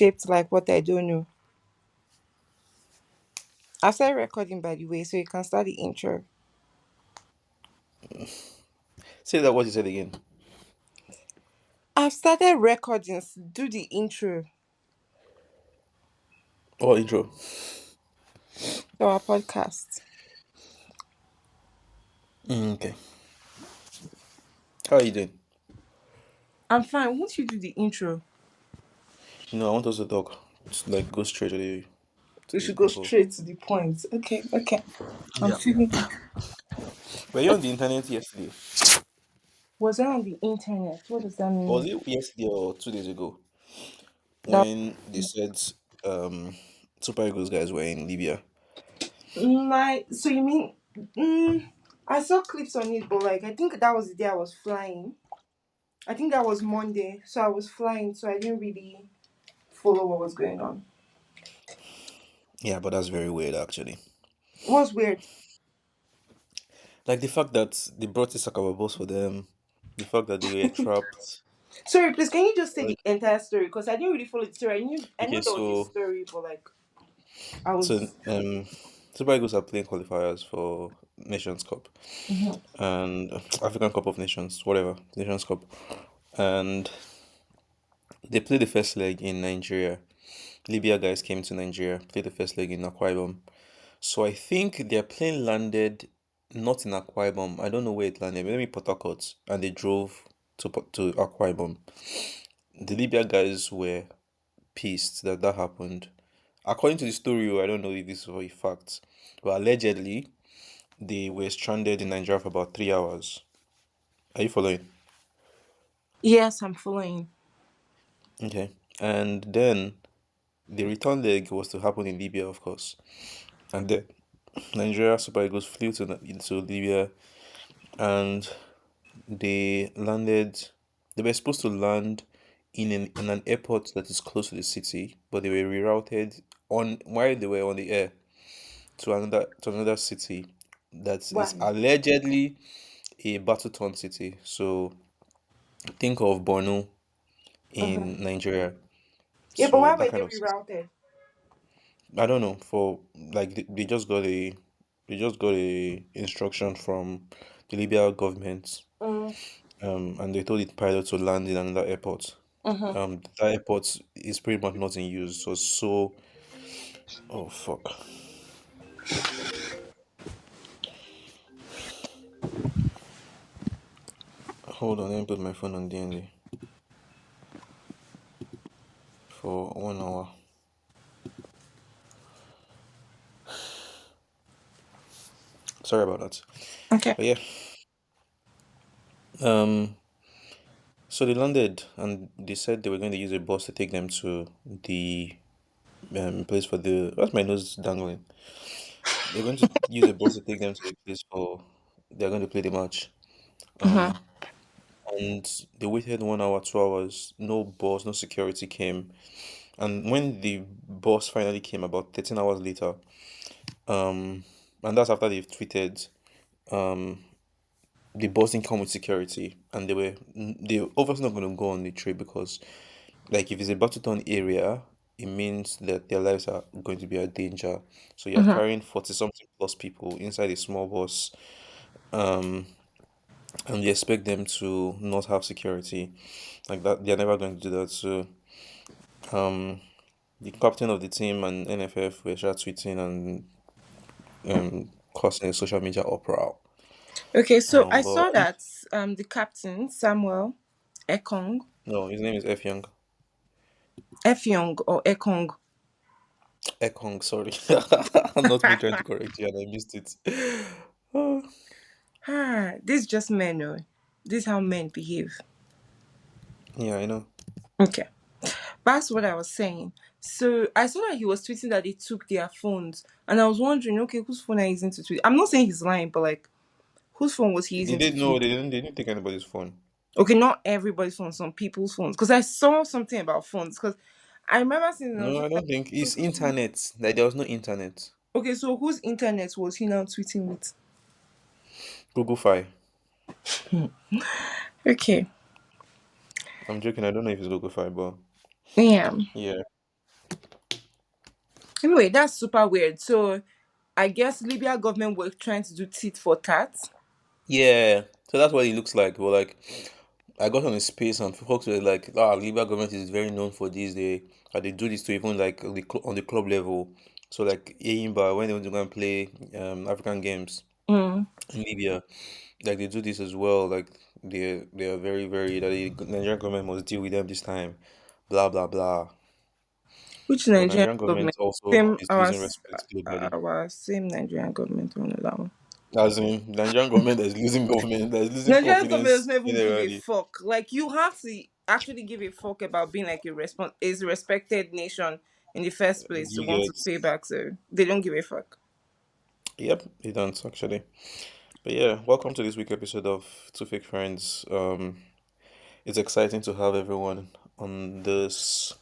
shaped like what I don't know. I've started recording, by the way, so you can start the intro. Say that what you said again. I've started recording. Do the intro Oh, intro. to our podcast. Okay. How are you doing? I'm fine. Won't you do the intro? No, I want us to talk. Just like go straight to the We to the should go purpose. straight to the point. Okay, okay. I'm Yeah. feeling it. Were you on the internet yesterday? Was I on the internet? What does that Was mean? it yesterday or 2 days ago That when they said um Super Eagles guys were in Libya? my so you mean I saw clips on it, but like I think that was the day I was flying. I think that was Monday, so I was flying, so I didn't really follow what was going on. Yeah, but that's very weird actually. What's weird? Like the fact that they brought this Sakaba bus for them, the fact that they were trapped. Sorry, please, can you just say Like, the entire story? Because I didn't really follow the story. I okay, know there was a so story, but like I so was. Super Eagles are playing qualifiers for Nations Cup Mhm. and African Cup of Nations, whatever, Nations Cup. And they played the first leg in Nigeria. Libya guys came to Nigeria, played the first leg in Akwa Ibom. So I think their plane landed not in Akwa Ibom. I don't know where it landed, maybe Port Harcourt, and they drove to Akwa Ibom. The Libya guys were pissed that that happened. According to the story, I don't know if this is a fact, but allegedly they were stranded in Nigeria for about 3 hours. Are you following? Yes, I'm following. Okay. And then the return leg was to happen in Libya, of course. And then Nigeria Super Eagles flew into Libya and they landed. They were supposed to land in an airport that is close to the city, but they were rerouted on while they were on the air to another city that is Why? allegedly a battle torn city. So think of Borno Uh-huh. in Nigeria. Yeah, but So why that were kind they of city. rerouted? I don't know for like they just got a instruction from the Libya government, Mm, and they told the pilot to land in another airport. uh-huh. That airport is pretty much not in use. So oh fuck. Hold on, let me put my phone on DND for 1 hour. Sorry about that. Okay. But yeah, um, so they landed and they said they were going to use a bus to take them to the place for the. What's my nose dangling? They're going to use a bus to take them to the place for. They're going to play the match. Uh-huh. Um, and they waited 1 hour, 2 hours. No bus, no security came. And when the bus finally came about 13 hours later, um, and that's after they've tweeted, um, the bus didn't come with security, and they obviously not going to go on the trip because, like, if it's a Batuton area, it means that their lives are going to be at danger. So you're Uh-huh. carrying 40 something plus people inside a small bus, um, and you expect them to not have security like that. They're never going to do that. So, um, the captain of the team and NFF were just tweeting and causing a social media uproar. Okay, so I But saw that the captain, Samuel Ekong, no, his name is F Young. Efyong or Ekong. Ekong, sorry. Not me trying to correct you and I missed it. Oh, Ah, this is just men, oh. This is how men behave. yeah, I know. Okay. That's what I was saying. So I saw that he was tweeting that they took their phones, and I was wondering, okay, whose phone are you using to tweet? I'm not saying he's lying, but like, whose phone was he They using to didn't know. tweet? They didn't take anybody's phone. Okay, not everybody's phone, some people's phones. Because I saw something about phones. Because I remember seeing, it and I was No, I just like, don't think so it's whose phone? internet. Like there was no internet. Okay, so whose internet was he now tweeting with? Google Fi. Okay, I'm joking. I don't know if it's Google Fi, but yeah. yeah. Anyway, that's super weird. So I guess Libya government were trying to do tit for tat. Yeah, so that's what it looks like. But like, I got on a space and folks were like, "Ah, Libya government is very known for this. They do this to even like on the club level. So like Eyimba when they want to go and play African games Mm. in Libya, like they do this as well. Like they are very that the Nigerian government must deal with them this time. Blah blah blah. Which But Nigerian Nigerian government government? also Same is losing respect globally. our same Nigerian government on that one. As in Nigerian government that is losing government, that is losing Nigerian government confidence doesn't even give a generally. fuck. Like you have to actually give a fuck about being like is a respected nation in the first place to You want to get, pay back. So they don't give a fuck. yep, they don't actually. But yeah, welcome to this week episode of Two Fake Friends. It's exciting to have everyone on this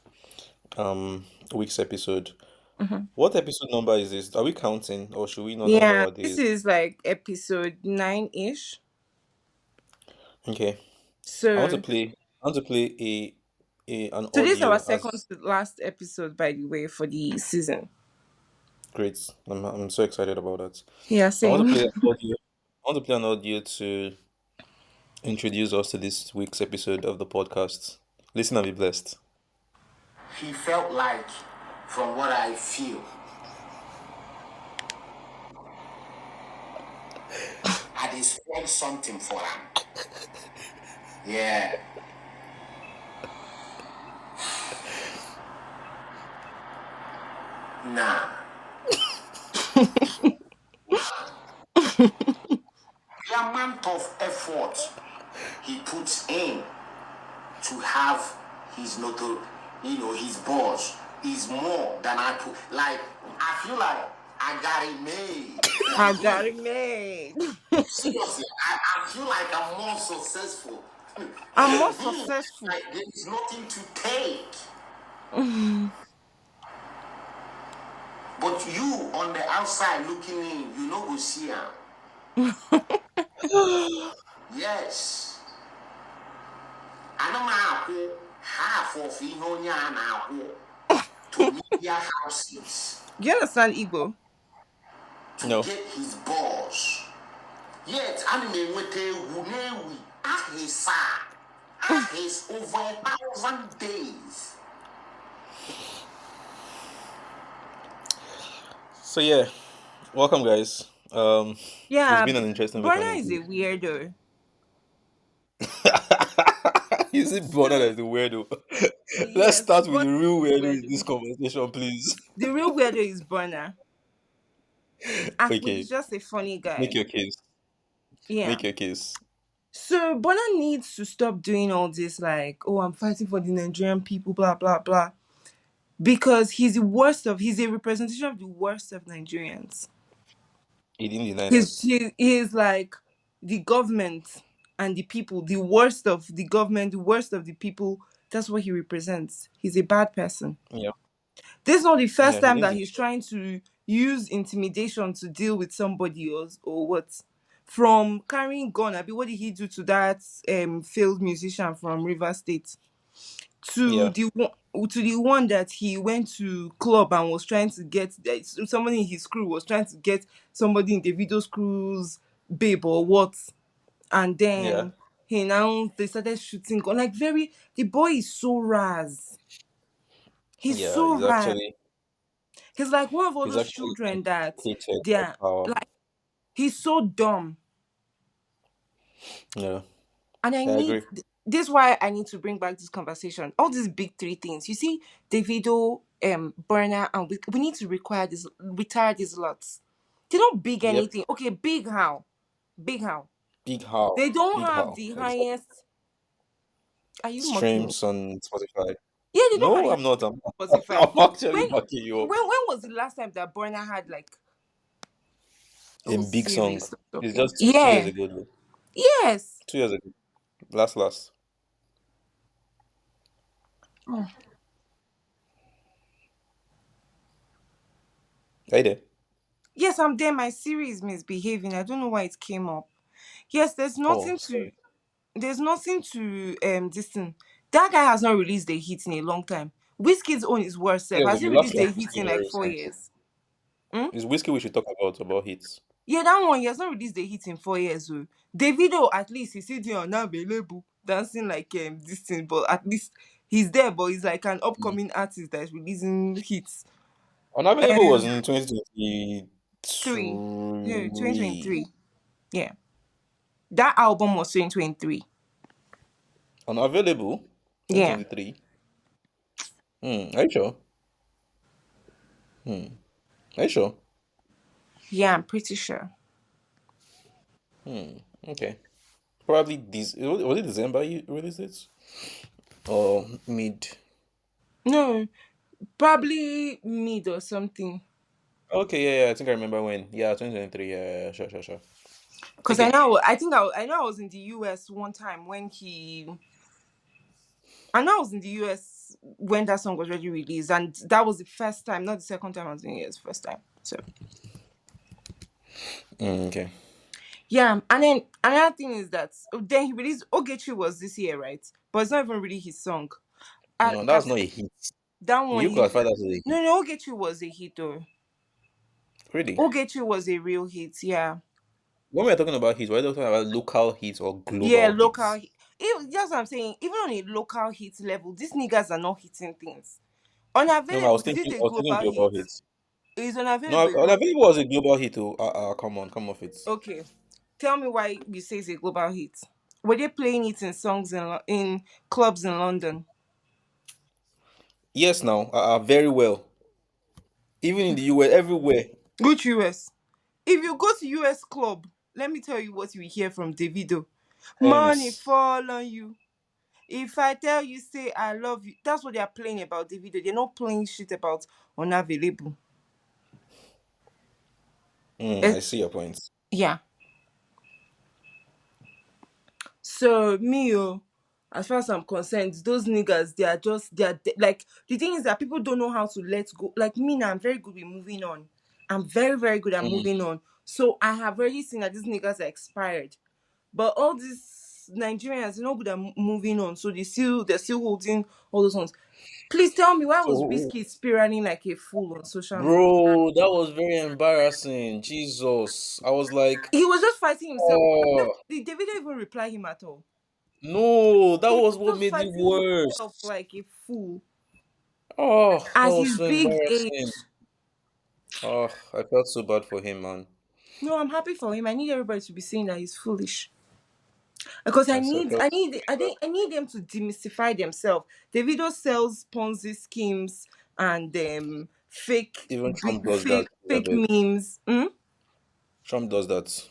week's episode. Mhm. What episode number is this? Are we counting or should we not number Yeah, our this days? is like episode 9-ish. Okay. I want to So play I want to play a an so this is our audio second as to last episode, by the way, for the season. great. I'm so excited about that. Yeah, I want to same. play an audio. I want to play an audio to introduce us to this week's episode of the podcast. Listen and be blessed. He felt like, from what I feel, I did spoil something for him. Yeah. Nah. The amount of effort he puts in to have his his boss is more than I put. Like, I feel like I got it made. I got it made. Seriously, I feel like I'm more successful I'm more than him. successful. Like, there is nothing to take. But you on the outside looking in, you know go see him. Yes. I know my half of Ihonya now to media houses Do you understand Igbo? to No. get his boss. Yet anime went wunewi ahisa ahis over 1,000 days. So yeah, welcome guys. It's Yeah, been an interesting week on Burna the is a weirdo. Is it Burna that is the weirdo? Let's Yes, start with Burna the real is a weirdo in this weirdo. conversation, please. The real weirdo is Burna. Akpu is Okay, just a funny make guy. your case. Yeah. Make your case. So Burna needs to stop doing all this like, oh, I'm fighting for the Nigerian people, blah blah blah. Because he's a representation of the worst of Nigerians. He didn't deny He's that. he is like the government and the people, the worst of the government, the worst of the people. That's what he represents. He's a bad person. Yeah, This is not the yeah, first he time didn't that deny he's that. trying to use intimidation to deal with somebody else or what. From carrying gun, I mean, what did he do to that failed musician from River State? To Yeah, the one that he went to club and was trying to get somebody in his crew was trying to get somebody in the video's crew's babe or what, and yeah, then they started shooting gun like very. The boy is so raz. He's yeah. so raz. He's like one of all He's those actually children that educated by they're power. like, he's so dumb. Yeah, And I agree. this is why I need to bring back this conversation. All these big three things. You see, Davido, Burner, and we need to retire these lots. They don't big Yep. anything. Okay, big how? Big how? Big how. They don't Big have how. the Exactly. highest. Are you mocking me? Streams on Spotify. Yeah, they don't No, have I'm not. I'm, Spotify. I'm actually When backing you up. when was the last time that Burner had like oh In big Siri, song. stop It's talking? just 2 years Yeah. ago though. Yes. 2 years ago. Last. Oh. Right there. Yes, I'm there. My Siri is misbehaving. I don't know why it came up. Yes, Oh, sorry. there's nothing to this thing. That guy has not released a hit in a long time. Whiskey's own is worse. Sef. Yes, Has he the last released a one hit Whiskey in like very 4 years? Hmm? It's Whiskey we should talk about hits. Yeah, that one he has not released a hit in 4 years. Oh. Davido, at least he's still there unavailable, dancing like this thing, but at least he's there. But he's like an upcoming artist that is releasing hits. Unavailable was Um, in 2023. three, no, 2023. Yeah, that album was 2023. Unavailable Yeah, 2023. Are you sure? Are you sure? yeah, I'm pretty sure. Okay. Probably this was it December you released it? Or mid? No, probably mid or something. Okay, yeah, I think I remember when. Yeah, 2023. Yeah, sure. Cause I Okay. know, I know I was in the US one time when I know I was in the US when that song was already released, and that was the first time, not the second time I was in the US, first time. So Okay. yeah, and then another thing is that then he released Ogechi was this year, right? But it's not even really his song. No, Like I that's not said, a hit. that Will one you he classify that as a hit? no Ogechi was a hit though. Really? Ogechi was a real hit, yeah. When we're talking about hits, we're talking about local hits or Yeah, global local. hits. That's what I'm saying. Even on a local hit level, these niggas are not hitting things. No, I Unavailable, was is thinking, it a I was thinking global global hit? hits. Is No, unavailable a global? Unavailable was a global hit. Oh, come off it. Okay, tell me why you say it's a global hit. Were they playing it in songs in clubs in London? Yes, now, very well. Even in the US, everywhere. Go to US. If you go to US club, let me tell you what you will hear from Davido. Money Hence, fall on you. If I tell you, say I love you. That's what they are playing about Davido. They're not playing shit about unavailable. Eh, I see your point. yeah. So me, as far as I'm concerned, those niggas, like the thing is that people don't know how to let go. Like me now, I'm very good with moving on. I'm very, very good at Mm. moving on. So I have already seen that these niggas are expired. But all these Nigerians, they're not good at moving on. So they're still holding all those ones. Please tell me why was So, Whiskey spiraling like a fool on social media? bro, that was very embarrassing. Jesus. I was like, He was just fighting himself. oh, Did David even reply him at all? no, that He was was what just made it fighting himself worse. like a fool. Oh, that As was his so big age. embarrassing. Oh, I felt so bad for him, man. No, I'm happy for him. I need everybody to be saying that he's foolish. Because I I need felt I so need I bad. think I need them to demystify themselves. Davido sells Ponzi schemes and Even Trump does that. fake Abeg. memes. Trump does that.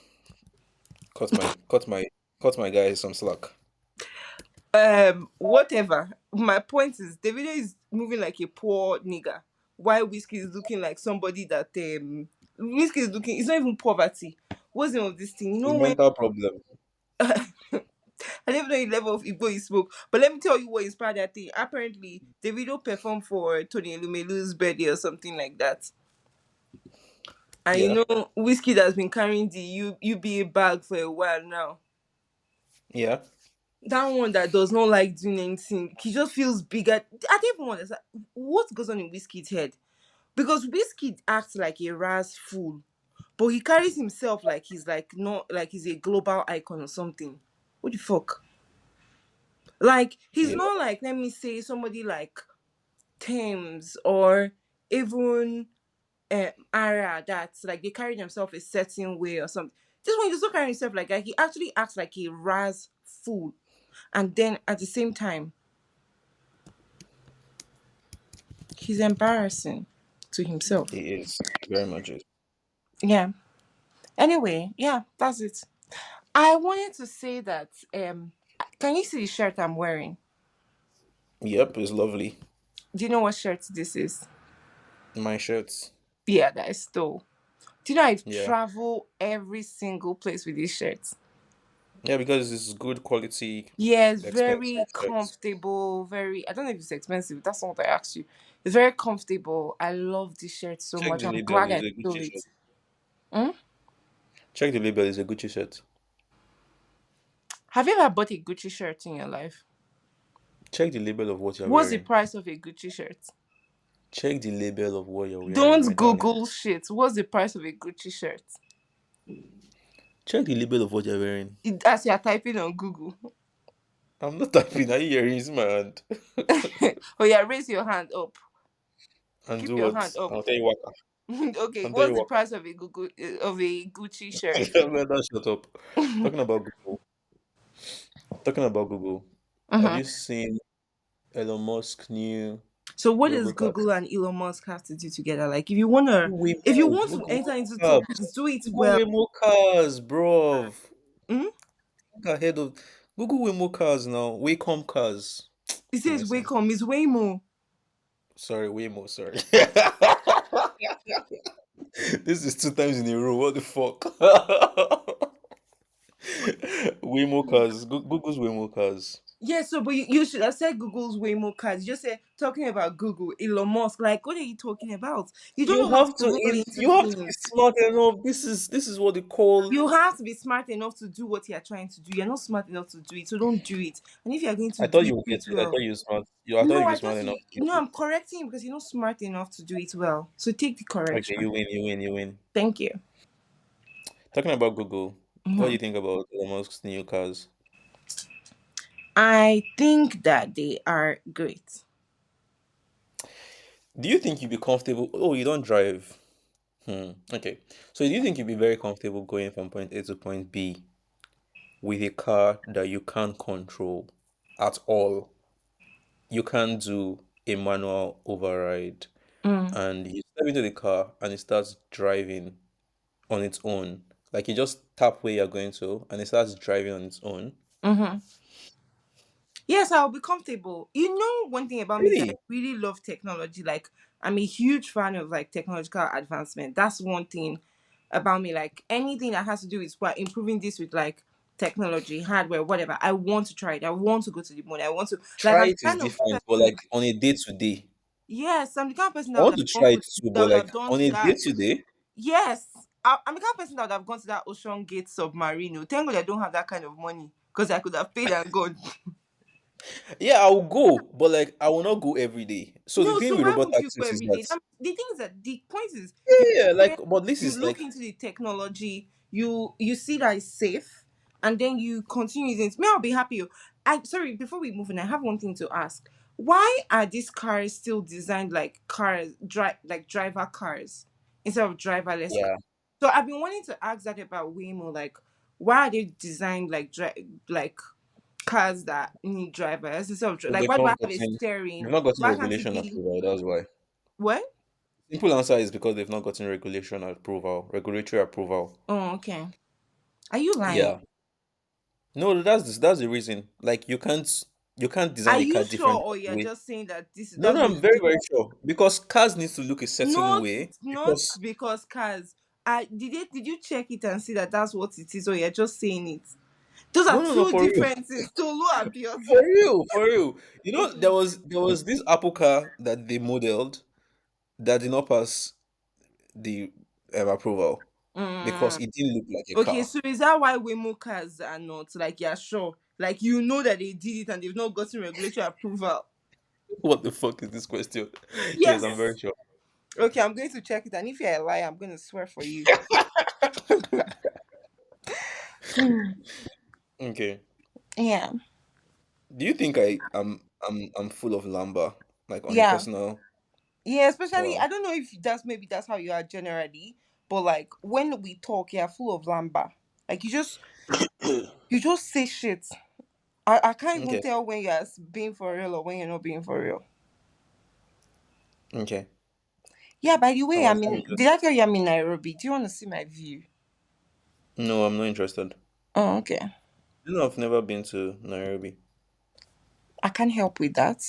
Cut my, cut my, cut my guy some slack. Whatever. My point is Davido is moving like a poor nigga. While Whiskey is looking like somebody that Whiskey is looking, it's not even poverty. What's the name of this thing? You His know when mental problem. I don't know the level of Igbo he spoke, but let me tell you what inspired that thing. Apparently, Davido performed for Tony Elumelu's birthday or something like that. And Yeah, Whiskey has been carrying the UBA bag for a while now. yeah. That one that does not like doing anything, he just feels bigger. I don't even understand what goes on in Whiskey's head. Because Whiskey acts like a ras fool, but he carries himself like he's like not like he's a global icon or something. What the fuck? Like he's Yeah, not like, let me say, somebody like Thames or even Ara that's like they carry themselves a certain way or something. This one he does not carry himself like that. He actually acts like a ras fool, and then at the same time, he's embarrassing to himself. he is. Very much is. Yeah. Anyway, yeah, that's it. I wanted to say that can you see the shirt I'm wearing? Yep, it's lovely. Do you know what shirt this is? My shirts. Yeah, that I stole. Do you know I've Yeah. traveled every single place with this shirt? Yeah, because it's good quality, Yes, expensive very shirts. comfortable. Very, I don't know if it's expensive. That's not what I asked you. It's very comfortable. I love this shirt so Check much. the I'm label, glad it's I a stole Gucci shirt. it. Hmm? Check the label, it's a Gucci shirt. Have you ever bought a Gucci shirt in your life? Check the label of what you're What's the wearing. price of a Gucci shirt? Check the label of what you're wearing. Don't Write down it. Google shit. What's the price of a Gucci shirt? Check the label of what you're wearing. As you're typing on Google. I'm not typing. Are you hearing? It's my hand. Oh yeah, raise your hand up. And Keep do your what? hand up. I'll tell you what. Okay, I'll tell what's you the what. price of a Google of a Gucci shirt? Man, don't shut up. Talking about Google. Talking about Google. Have Uh-huh. you seen Elon Musk new So what does robot car? Google and Elon Musk have to do together? Like if you Waymo. want to Google enter into cars. please do it Google well. Waymo cars, bro. Hmm? Think ahead of Google Waymo cars now. Wacom cars. It says Listen. Wacom is Waymo. Sorry, Waymo, sorry. This is two times in a row. What the fuck? Waymo cars. Google's Waymo cars. Yeah, so but you should have said Google's Waymo cards. You just said talking about Google, Elon Musk. Like, what are you talking about? You don't know how to roll into You have to be things. smart enough. This is what they call. You have to be smart enough to do what you're trying to do. You're not smart enough to do it, so don't do it. And if you're going to I thought do it, you would do get it it. I well. thought you were smart. I thought No, you'd be I smart thought enough you. to No, get I'm correcting you because you're not smart enough to do it well. So take the it. Okay, correction. you win, you win, you win. Thank you. Talking about Google, what do Mhm. you think about Elon Musk's new cars? I think that they are great. Do you think you'd be comfortable? Oh, you don't drive. Okay. So do you think you'd be very comfortable going from point A to point B with a car that you can't control at all? You can't do a manual override, Mm. and you step into the car and it starts driving on its own. Like you just tap where you're going to, and it starts driving on its own. Mm-hmm. Yes, I'll be comfortable. You know, one thing about me is I Really? really love technology. Like, I'm a huge fan of like technological advancement. That's one thing about me. Like, anything that has to do with what improving this with like technology, hardware, whatever. I want to try it. I want to go to the moon. I want to like. Try I'm it the is kind of different, but person. like on a day to day. Yes, I'm the kind of person I that would want have to gone try to it too, that but would like have gone on to a day that. to day. Yes, I'm the kind of person that would have gone to that Ocean Gate submarine. Oh, thank God I don't have that kind of money because I could have paid and gone. Yeah, I will go, but like I will not go every day. So the No, thing so with why robot won't you go taxis is every that day? The thing is that the point is yeah, like where but this you is look like into the technology, you see that it's safe, and then you continue using it. May I'll be happy. Oh. I sorry, before we move on, I have one thing to ask. Why are these cars still designed like cars, like driver cars instead of driverless cars? yeah, So I've been wanting to ask that about Waymo. Like, why are they designed like cars that need drivers instead of because like why do I have a they've steering? not gotten Why can't it regulation be approval. That's why. what? Simple answer is because they've not gotten regulation approval, regulatory approval. Oh, okay. Are you lying? Yeah. No, that's the reason. Like you can't Are design a car you sure, different or you're way. just saying that this No, that's no, what I'm you very, think? very sure. Because cars need to look a certain Not way. not Because because cars. Did you check it and see that that's what it is, or you're just saying it? Those are no, no, no, two for real. different things. Tolu and For Biodun. real, for real. You know, there Okay. was there was this Apple car that they modeled that did not pass the approval because Mm. it didn't look like a Okay, car. so is that why Waymo cars are not like you're sure? Like you know that they did it and they've not gotten regulatory approval. What the fuck is this question? Yes, I'm Yes. very sure. Okay, I'm going to check it, and if you're a liar, I'm going to swear for you. Okay. Yeah. Do you think I'm full of lamba, like on a Yeah. personal? Yeah, especially Wow. I don't know if that's maybe that's how you are generally, but like when we talk, you're full of lamba. Like you just say shit. I can't even Okay. tell when you're being for real or when you're not being for real. Okay. Yeah, by the I'm, way, I I'm mean, interested. did I tell you I'm in Nairobi? Do you want to see my view? No, I'm not interested. Oh, okay. You know, I've never been to Nairobi. I can't help with that.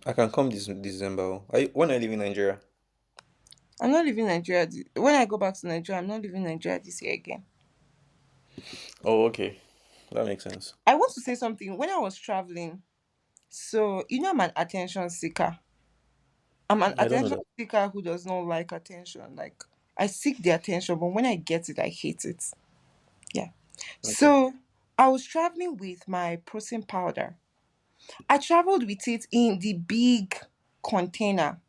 I can come this December. When I live in Nigeria. I'm not leaving Nigeria. When I go back to Nigeria, I'm not leaving Nigeria this year again. Oh, okay. That makes sense. I want to say something. When I was traveling, so you know I'm an attention seeker. I'm an I don't know attention that. seeker who does not like attention. Like I seek the attention, but when I get it, I hate it. Yeah. Okay. So I was traveling with my protein powder. I traveled with it in the big container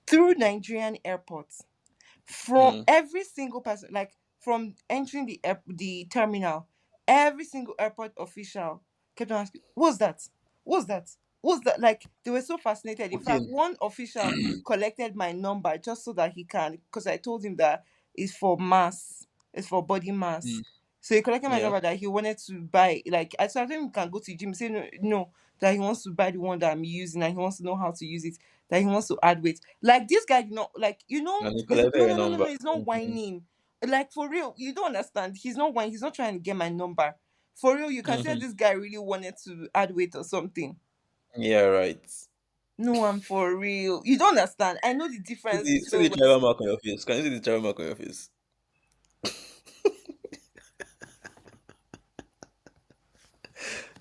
through Nigerian airports. From Mm. every single person, like from entering the terminal, every single airport official kept on asking, "What's that? What's that? What's that?" Like they were so fascinated. In fact, Cocaine. one official collected my number just so that he can, because I told him that it's for mass, it's for body mass. Mm. So he collected my Yeah. number that he wanted to buy. Like I told him he can go to the gym. He said no, no, that he wants to buy the one that I'm using and he wants to know how to use it. That he wants to add weight. Like this guy, like And he he's collected no, your no, no, no, number. no. He's not Mhm. whining. Like for real, you don't understand. He's not whining. He's not trying to get my number. For real, you can tell Mhm. this guy really wanted to add weight or something. Yeah, right. No, I'm for real. You don't understand. I know the difference See between the when. travel mark on your face. Can you see the travel mark on your face?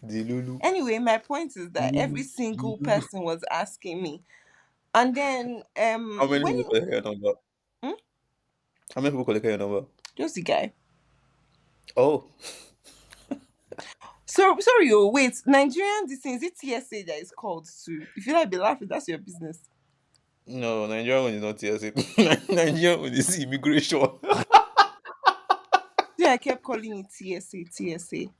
The Lulu. Anyway, my point is The that every Lulu. The single Lulu. person was asking me, and then How many when people collected your number? hmm? How many people collected your number? Just the guy. Oh. So sorry, oh wait, Nigerian this thing, is it TSA that is called to? If you like be laughing, that's your business. No, Nigerian one is not TSA. Nigerian one is immigration. Yeah, I kept calling it TSA, TSA.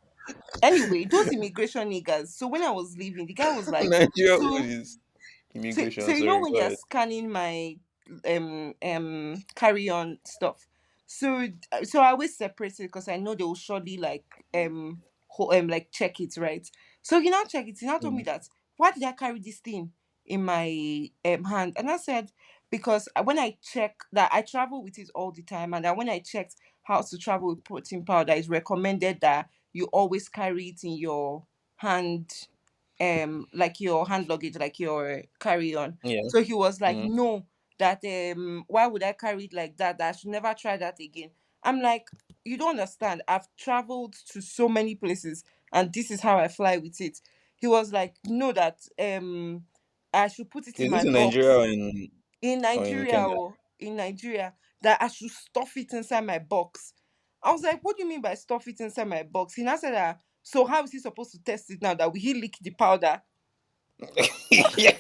Anyway, those immigration niggas. So when I was leaving, the guy was like, Nigerian one so is so immigration. you know Sorry, when go they are ahead. scanning my carry on stuff. So so I always separate it because I know they will surely like like check it, right. So he now check it. He now told me Mm. that, why did I carry this thing in my hand? And I said, because when I check that I travel with it all the time, and that when I checked how to travel with protein powder, it's recommended that you always carry it in your hand, like your hand luggage, like your carry on. Yeah. So he was like, Mm. no, that why would I carry it like that? That I should never try that again. I'm like, you don't understand. I've traveled to so many places and this is how I fly with it. He was like, no, that I should put it in Is my this in Nigeria box in or in Nigeria, Kenya? or in Nigeria, that I should stuff it inside my box. I was like, what do you mean by stuff it inside my box? He now said that, so how is he supposed to test it now? That will he leak the powder? Yeah.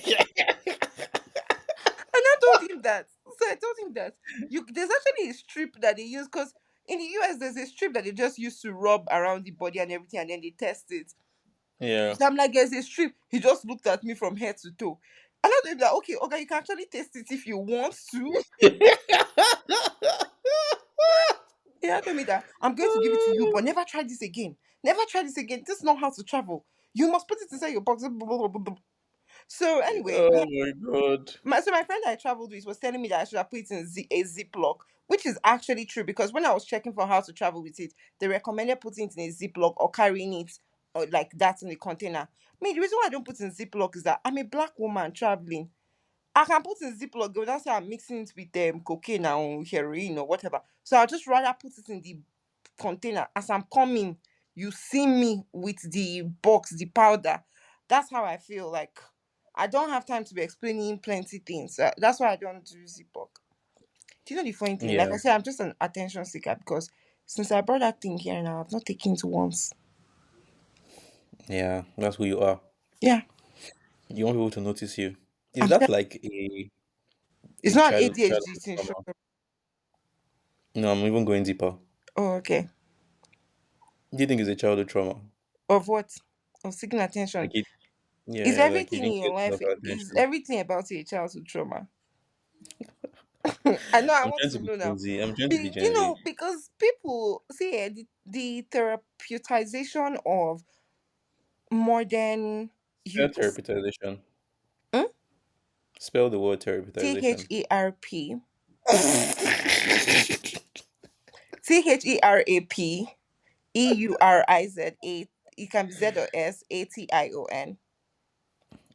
And I told him that. So I told him that there's actually a strip that they use, because in the US there's a strip that they just use to rub around the body and everything, and then they test it. Yeah. So I'm like, there's a strip. He just looked at me from head to toe. And I told him that, okay, you can actually test it if you want to. He now told me that I'm going to give it to you, but never try this again. Never try this again. This is not how to travel. You must put it inside your box. So anyway, Oh my god. my friend I traveled with was telling me that I should have put it in a ziploc, which is actually true, because when I was checking for how to travel with it, they recommended putting it in a ziploc or carrying it or like that in a container. Me, the reason why I don't put it in ziploc is that I'm a black woman traveling. I can put in ziploc, but that's how I'm mixing it with cocaine or heroin or whatever. So I'll just rather put it in the container. As I'm coming, you see me with the box, the powder. That's how I feel. Like I don't have time to be explaining plenty things. That's why I don't do ziploc. Do you know the funny thing? Like Yeah. I said, I'm just an attention seeker, because since I brought that thing here now, I've not taken it once. Yeah. That's who you are. Yeah, You want people to notice you. Is I'm that tell- like it's a not an childhood ADHD thing. trauma? No, I'm even going deeper. Oh, okay. Do you think it's a childhood trauma? Of what? Of seeking attention. Like it, Is yeah, like you everything didn't in your get life, enough is attention. everything about a childhood trauma? I know, I I'm want trying to to be know now. Gen Z. I'm trying to be You Gen Z. know, because people see the therapeuticization of modern Spell youth. therapeuticization. Hmm? Spell the word T H therapeuticization. E R P THERAPEURIZA. It can be Z or S ATION.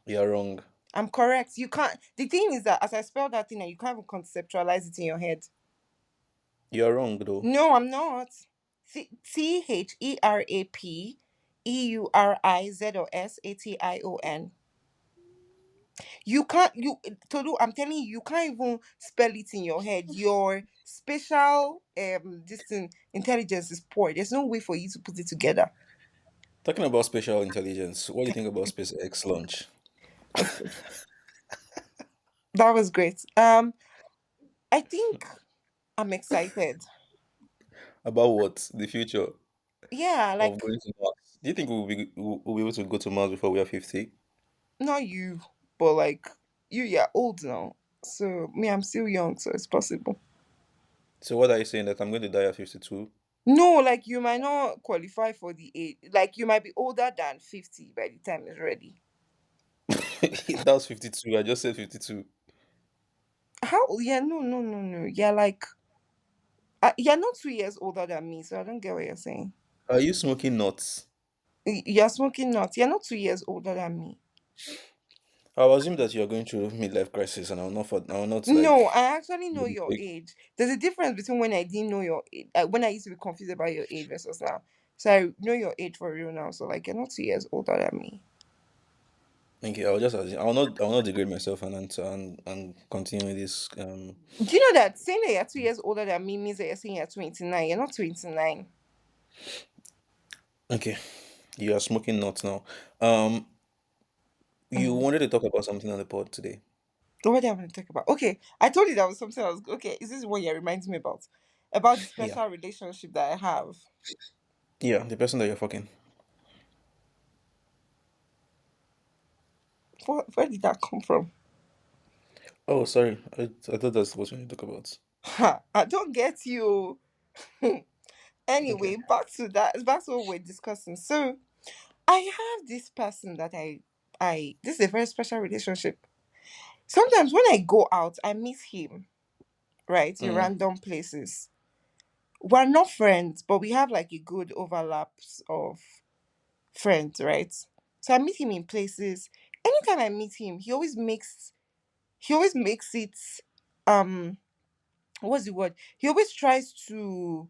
You're wrong. I'm correct. You can't. The thing is that as I spell that thing, and you can't even conceptualize it in your head. You're wrong though. No, I'm not. THERAPEURIZOSATION. You can't. Tolu, I'm telling you, you can't even spell it in your head. Your spatial this thing, intelligence is poor. There's no way for you to put it together. Talking about special intelligence, what do you think about SpaceX launch? Okay, that was great. I think I'm excited. About what? The future Yeah, of like going to Mars. Do you think we'll be able to go to Mars before we are 50? not you, but like you're old now. So me, I'm still young, so it's possible. So what are you saying that I'm going to die at 52? No, like you might not qualify for the age. Like you might be older than 50 by the time it's ready. That was 52. I just said 52. How? Yeah, no, no, no, no. You're like, you're not 2 years older than me, so I don't get what you're saying. Are you smoking nuts? You're smoking nuts. You're not 2 years older than me. I'll assume that you're going through midlife crisis, and I will not No, like I actually know your mistake. age. There's a difference between when I didn't know your age, when I used to be confused about your age versus now. So I know your age for real now. So like, you're not 2 years older than me. Thank you. I'll just assume. I will not degrade myself and continue with this. Do you know that saying that you're 2 years older than me means that you're saying you're 29? You're not 29. Okay, you are smoking nuts now. Um, you Mhm. wanted to talk about something on the pod today. So what do I want to talk about? Okay, I told you that was something I was okay. Is this what you're reminding me about the Yeah, special relationship that I have? yeah, the person that you're fucking. Where did that come from? Oh, sorry. I thought that's what you wanted to talk about. Ha, I don't get you. Okay. Anyway, back to what we're discussing. So I have this person that I this is a very special relationship. Sometimes when I go out, I meet him, right, in Mm. random places. We're not friends, but we have like a good overlaps of friends, right? So I meet him in places. Anytime I meet him, he always makes it um what's the word? He always tries to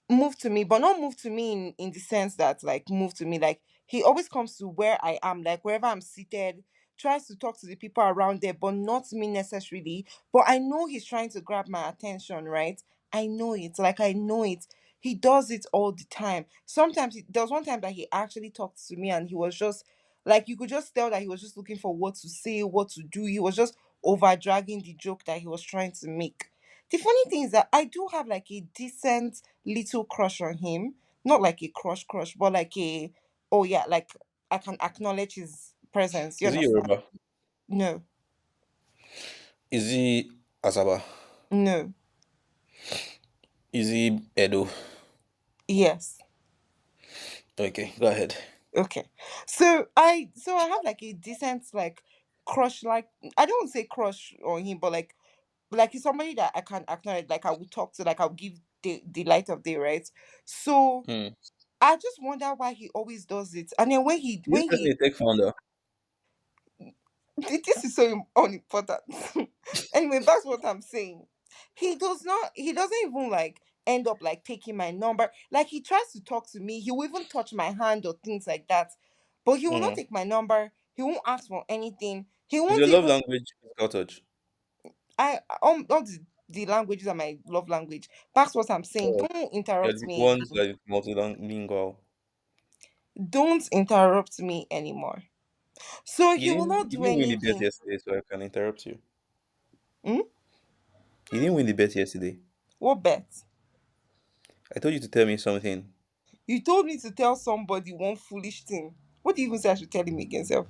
move to me, but not move to me in the sense that like move to me. Like he always comes to where I am, like wherever I'm seated, tries to talk to the people around there, but not me necessarily. But I know he's trying to grab my attention, right? I know it. Like I know it. He does it all the time. Sometimes there was one time that he actually talked to me and he was just like you could just tell that he was just looking for what to say, what to do. He was just over dragging the joke that he was trying to make. The funny thing is that I do have like a decent little crush on him. Not like a crush, but like a oh yeah, like I can acknowledge his presence. You Is he understand? Yoruba? No, Is he Asaba? no, Is he Edo? yes. Okay, go ahead. Okay. So I have like a decent like crush, like I don't say crush on him, but like he's somebody that I can acknowledge, like I would talk to, like I'll give the light of day, right? So Hmm. I just wonder why he always does it. And then when he Is this when person he a tech founder? this is so unimportant. Anyway, that's what I'm saying. He doesn't even like end up like taking my number. Like he tries to talk to me, he will even touch my hand or things like that. But he will not Hmm. take my number, he won't ask for anything. He Is won't your love even language physical touch? all the languages are my love language. That's what I'm saying. Oh, Don't yeah, interrupt the me ones again. like multilingual. Don't interrupt me anymore. So You he will didn't not you do didn't win the bet anything. yesterday, so I can interrupt you. Hmm? You didn't win the bet yesterday. What bet? I told you to tell me something. You told me to tell somebody one foolish thing. What do you even say I should tell him again, self?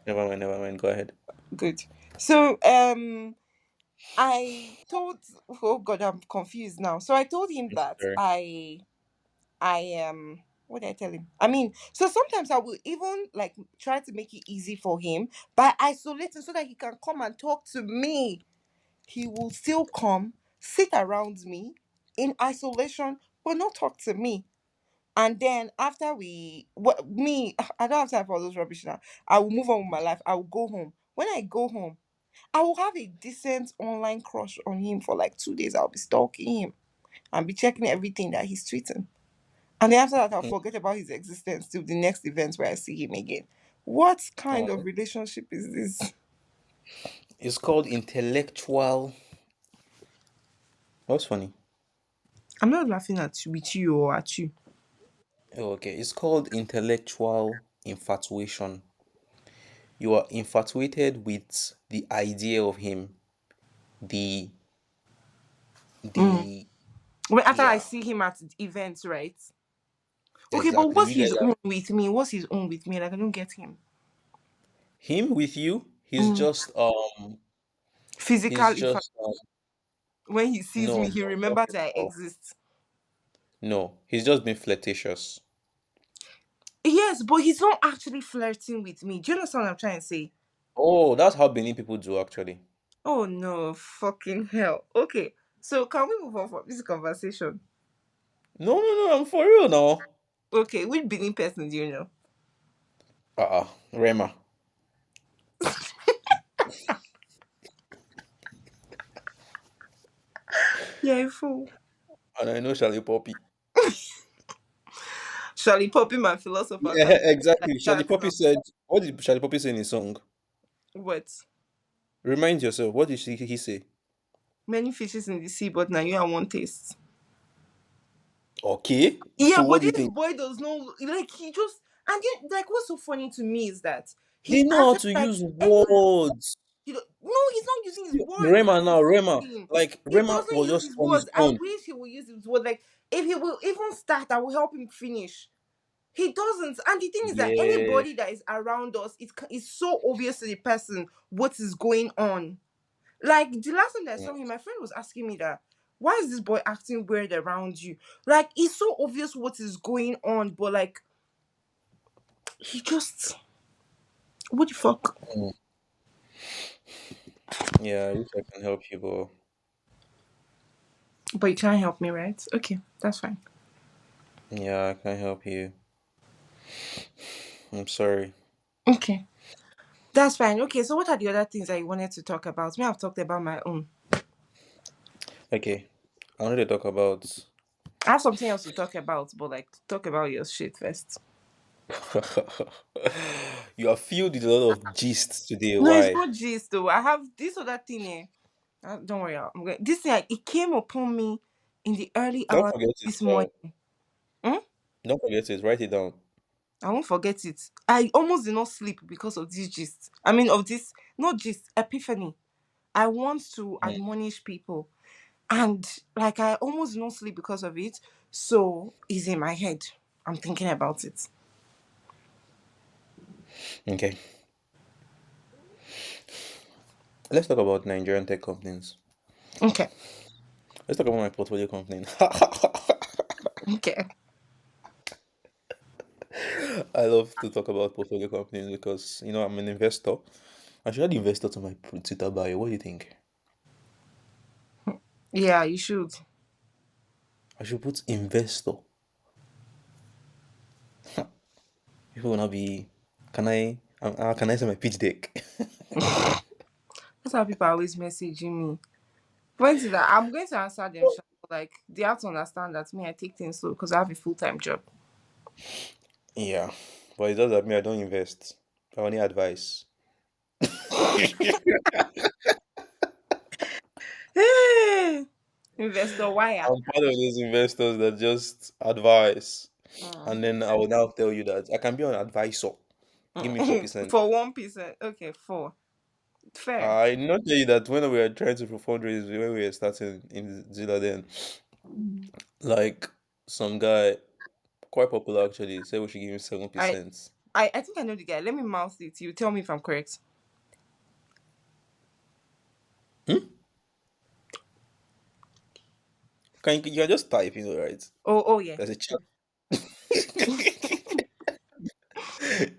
Never mind, never mind. Go ahead. Good. So I told oh god, I'm confused now. So I told him that Sorry. I am what did I tell him? I mean, so sometimes I will even like try to make it easy for him by isolating so that he can come and talk to me. He will still come, sit around me in isolation, but not talk to me. And then after what me, I don't have time for all those rubbish now. I will move on with my life. I will go home. When I go home, I will have a decent online crush on him for like 2 days. I'll be stalking him and be checking everything that he's tweeting. And then after that, I'll Mm. forget about his existence till the next event where I see him again. What kind of Oh, relationship is this? it's called intellectual. What's funny? I'm not laughing at you with you or at you. Oh, okay, it's called intellectual infatuation. You are infatuated with the idea of him. The Mm. the When after I yeah, see him at events, right? Okay, but exactly. what's You guys his are own with me? What's his own with me? Like I don't get him. him with you. Mm. He's Physical, if just when he sees no, me, no, he not remembers I physical. exist. No, he's just been flirtatious. Yes, but he's not actually flirting with me. Do you understand what I'm trying to say? Oh, that's how Benin people do actually. Oh no, fucking hell. Okay, so can we move on from this conversation? No, no, no, I'm for real now. Okay, which Benin person do you know? Rema. Yeah, a fool. And I know Charlie Poppy. Charlie Poppy, my philosopher, Yeah, can like exactly. Charlie that Poppy now. said, what did Charlie Poppy say in his song? What? Remind yourself, what did he say? Many fishes in the sea, but now you are one taste. Okay. Yeah, So but what do you this think? boy does not like he just and then like what's so funny to me is that They he's know how acting to like use any words. no, he's not using his words. Rema That's the now, funny Rema. thing. Like He Rema doesn't was use just his on his words. I own. wish he would use his words. Like if he will even start, I will help him finish. He doesn't. And the thing is that Yeah. anybody that is around us, it's so obvious to the person what is going on. Like the last time that I saw him, my friend was asking me that why is this boy acting weird around you? Like it's so obvious what is going on, but like he just what the fuck? Mm. Yeah, I wish I can help you, but But you can't help me, right? Okay, that's fine. yeah, I can't help you. I'm sorry. Okay, that's fine. Okay, so what are the other things that you wanted to talk about? Me, I've talked about my own. Okay. I wanted to talk about I have something else to talk about, but like talk about your shit first. you are filled with a lot of gist today. No, it's Why? not gist though. I have this other thing here. Don't worry, this thing like, it came upon me in the early Don't hours forget it. this morning. Hmm? Don't forget it. Write it down. I won't forget it. I almost did not sleep because of this gist. I mean, of this not gist, epiphany. I want to Mm. admonish people, and like I almost did not sleep because of it. So it's in my head. I'm thinking about it. Okay. Let's talk about Nigerian tech companies. Okay. Let's talk about my portfolio company. Okay. I love to talk about portfolio companies because I'm an investor. I should add investor to my Twitter bio. What do you think? Yeah, you should. I should put investor. People will not be. Can I say my pitch deck? That's how people are always messaging me. Point is that I'm going to answer them. Sha, but, like they have to understand that me, I take things slow because I have a full-time job. Yeah, but it does that mean I don't invest. I only advise. Hey, investor wire. I'm part of those investors that just advise, Mm. and then I will now tell you that I can be an advisor. Give me 4%. For 1%. Okay, four. Fair. I not tell you that when we were trying to fundraise when we were starting in Zilla then, like some guy quite popular actually said we should give him seven I percent. I think I know the guy. Let me mouth it. You tell me if I'm correct. Hmm? You can just type, right? Oh yeah. There's a chat.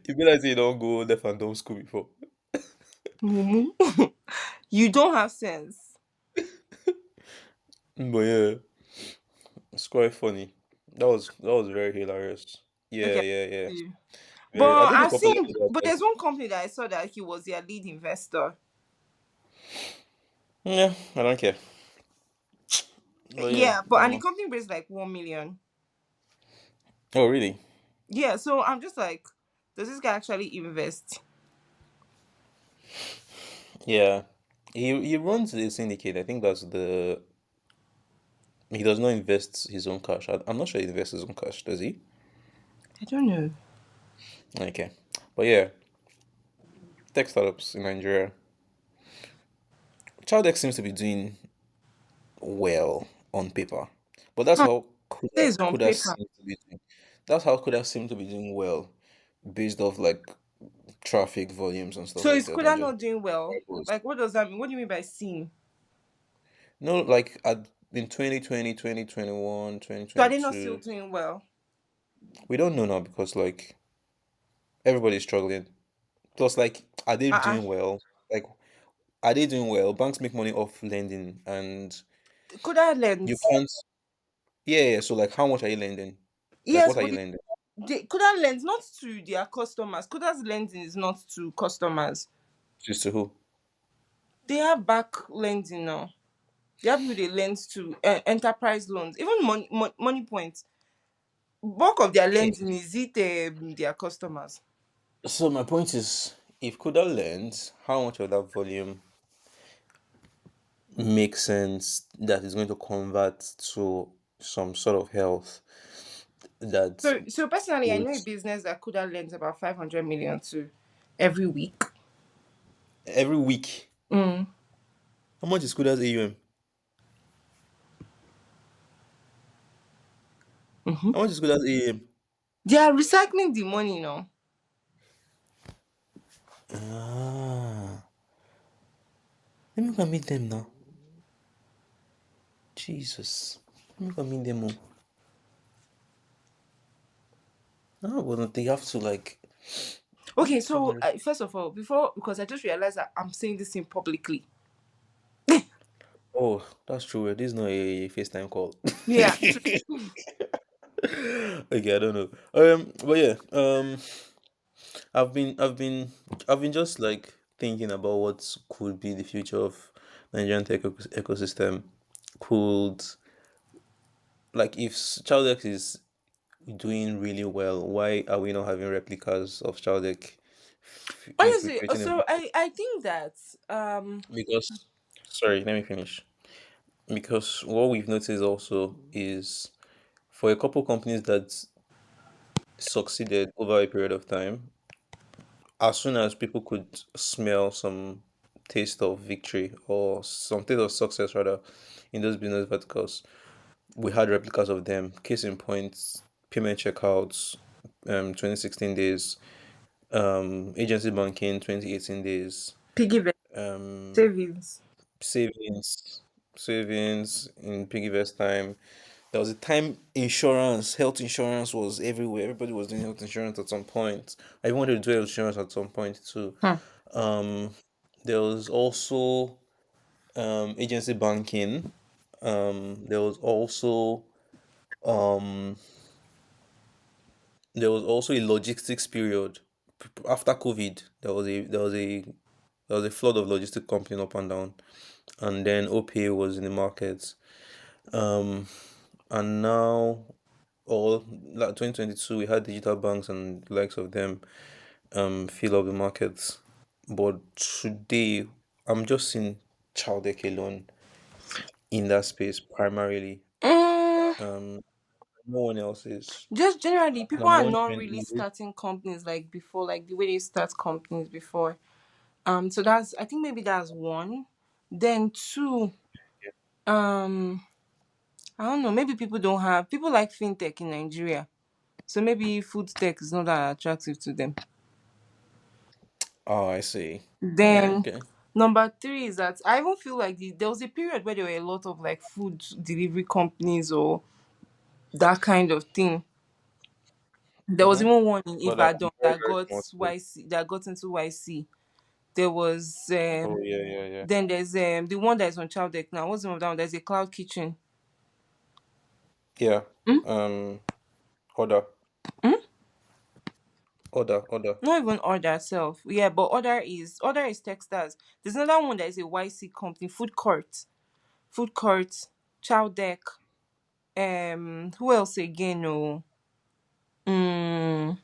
You be like say you don't go left and don't school before. Mumu. You don't have sense. But yeah, it's quite funny. That was very hilarious. Yeah, Okay. yeah, yeah. You. Very. I But think a I've couple of seen. people But have there's one company that I saw that he was their lead investor. yeah, I don't care. But yeah. Yeah, but and the company raised like 1 million. Oh really? Yeah, so I'm just like, does this guy actually invest? Yeah. He runs the syndicate. I think that's the he does not invest his own cash. I'm not sure he invests his own cash, does he? I don't know. Okay, but yeah, tech startups in Nigeria. Childek seems to be doing well on paper, but that's Hmm. how Stays on Kuda paper. seems to be doing. That's how Kuda seem to be doing well, based off like traffic volumes and stuff So like is that, and Kuda just not doing well? purpose. Like, what does that mean? What do you mean by seeing? No, like in 2020, 2021, So are they not still 2022, doing well? we don't know now because like everybody's struggling. Plus, like, are they Uh-uh. doing well? Like, are they doing well? Banks make money off lending, and Kuda you lends. can't. Yeah, yeah. So, like, how much are you lending? Like, Yes, what are but you lending? Kuda lends not to their customers. Kuda's lending is not to customers. Just to who? They have back lending now. They have people they lend to enterprise loans, even money points. Bulk of their Okay. lending is it their customers. So my point is, if Kuda lends, how much of that volume makes sense that is going to convert to some sort of health that So personally, I would know a business that Kuda lends about 500 million to every week. every week. Mm. How much is Kuda's AUM? Hmm. How much is Kuda's AUM? They are recycling the money now. Ah, let me go meet them now. Jesus, let me go meet them. Oh. No, but they have to like Okay, so 500. first of all, before because I just realized that I'm saying this thing publicly. Oh, that's true. This is not a FaceTime call. Yeah. Okay, I don't know. But yeah, I've been, I've been, I've been just like thinking about what could be the future of Nigerian tech ecosystem. Could like if Child X is doing really well, why are we not having replicas of Child X Honestly, creating a so I think that because sorry, let me finish. Because what we've noticed also is for a couple companies that succeeded over a period of time, as soon as people could smell some taste of victory or some taste of success rather in those business verticals, we had replicas of them. Case in point, payment checkouts, 2016 days, agency banking, 2018 days, piggy bank um, savings. savings, savings in piggyvest time. There was a time insurance, health insurance was everywhere. Everybody was doing health insurance at some point. I wanted to do health insurance at some point too. Hmm. Um, there was also agency banking. There was also um, there was also a logistics period after COVID. There was a flood of logistic company up and down, and then OPA was in the market. Um, and now all like 2022 we had digital banks and the likes of them fill up the markets, but today I'm just seeing Chaldec alone in that space primarily. Mm, um no one else is. just generally, people Number are one not trend really is starting companies like before, like the way they start companies before. So that's I think maybe that's one. Then two, um, I don't know. Maybe people like fintech in Nigeria, so maybe food tech is not that attractive to them. oh I see. Then Okay. number three is that I even feel like there was a period where there were a lot of like food delivery companies or that kind of thing. There was Mm-hmm. even one in But Ibadan very very small scale. that got into YC. There was Oh yeah, yeah, yeah. then there's the one that is on Child Deck now. What's the name of that one? There's a cloud kitchen. Yeah. Hmm? um order Hmm? order. Not even Order itself. Yeah, but Order is Techstars. There's another one that is a YC company, Food Court, Child Deck. Who else again? Oh, mm,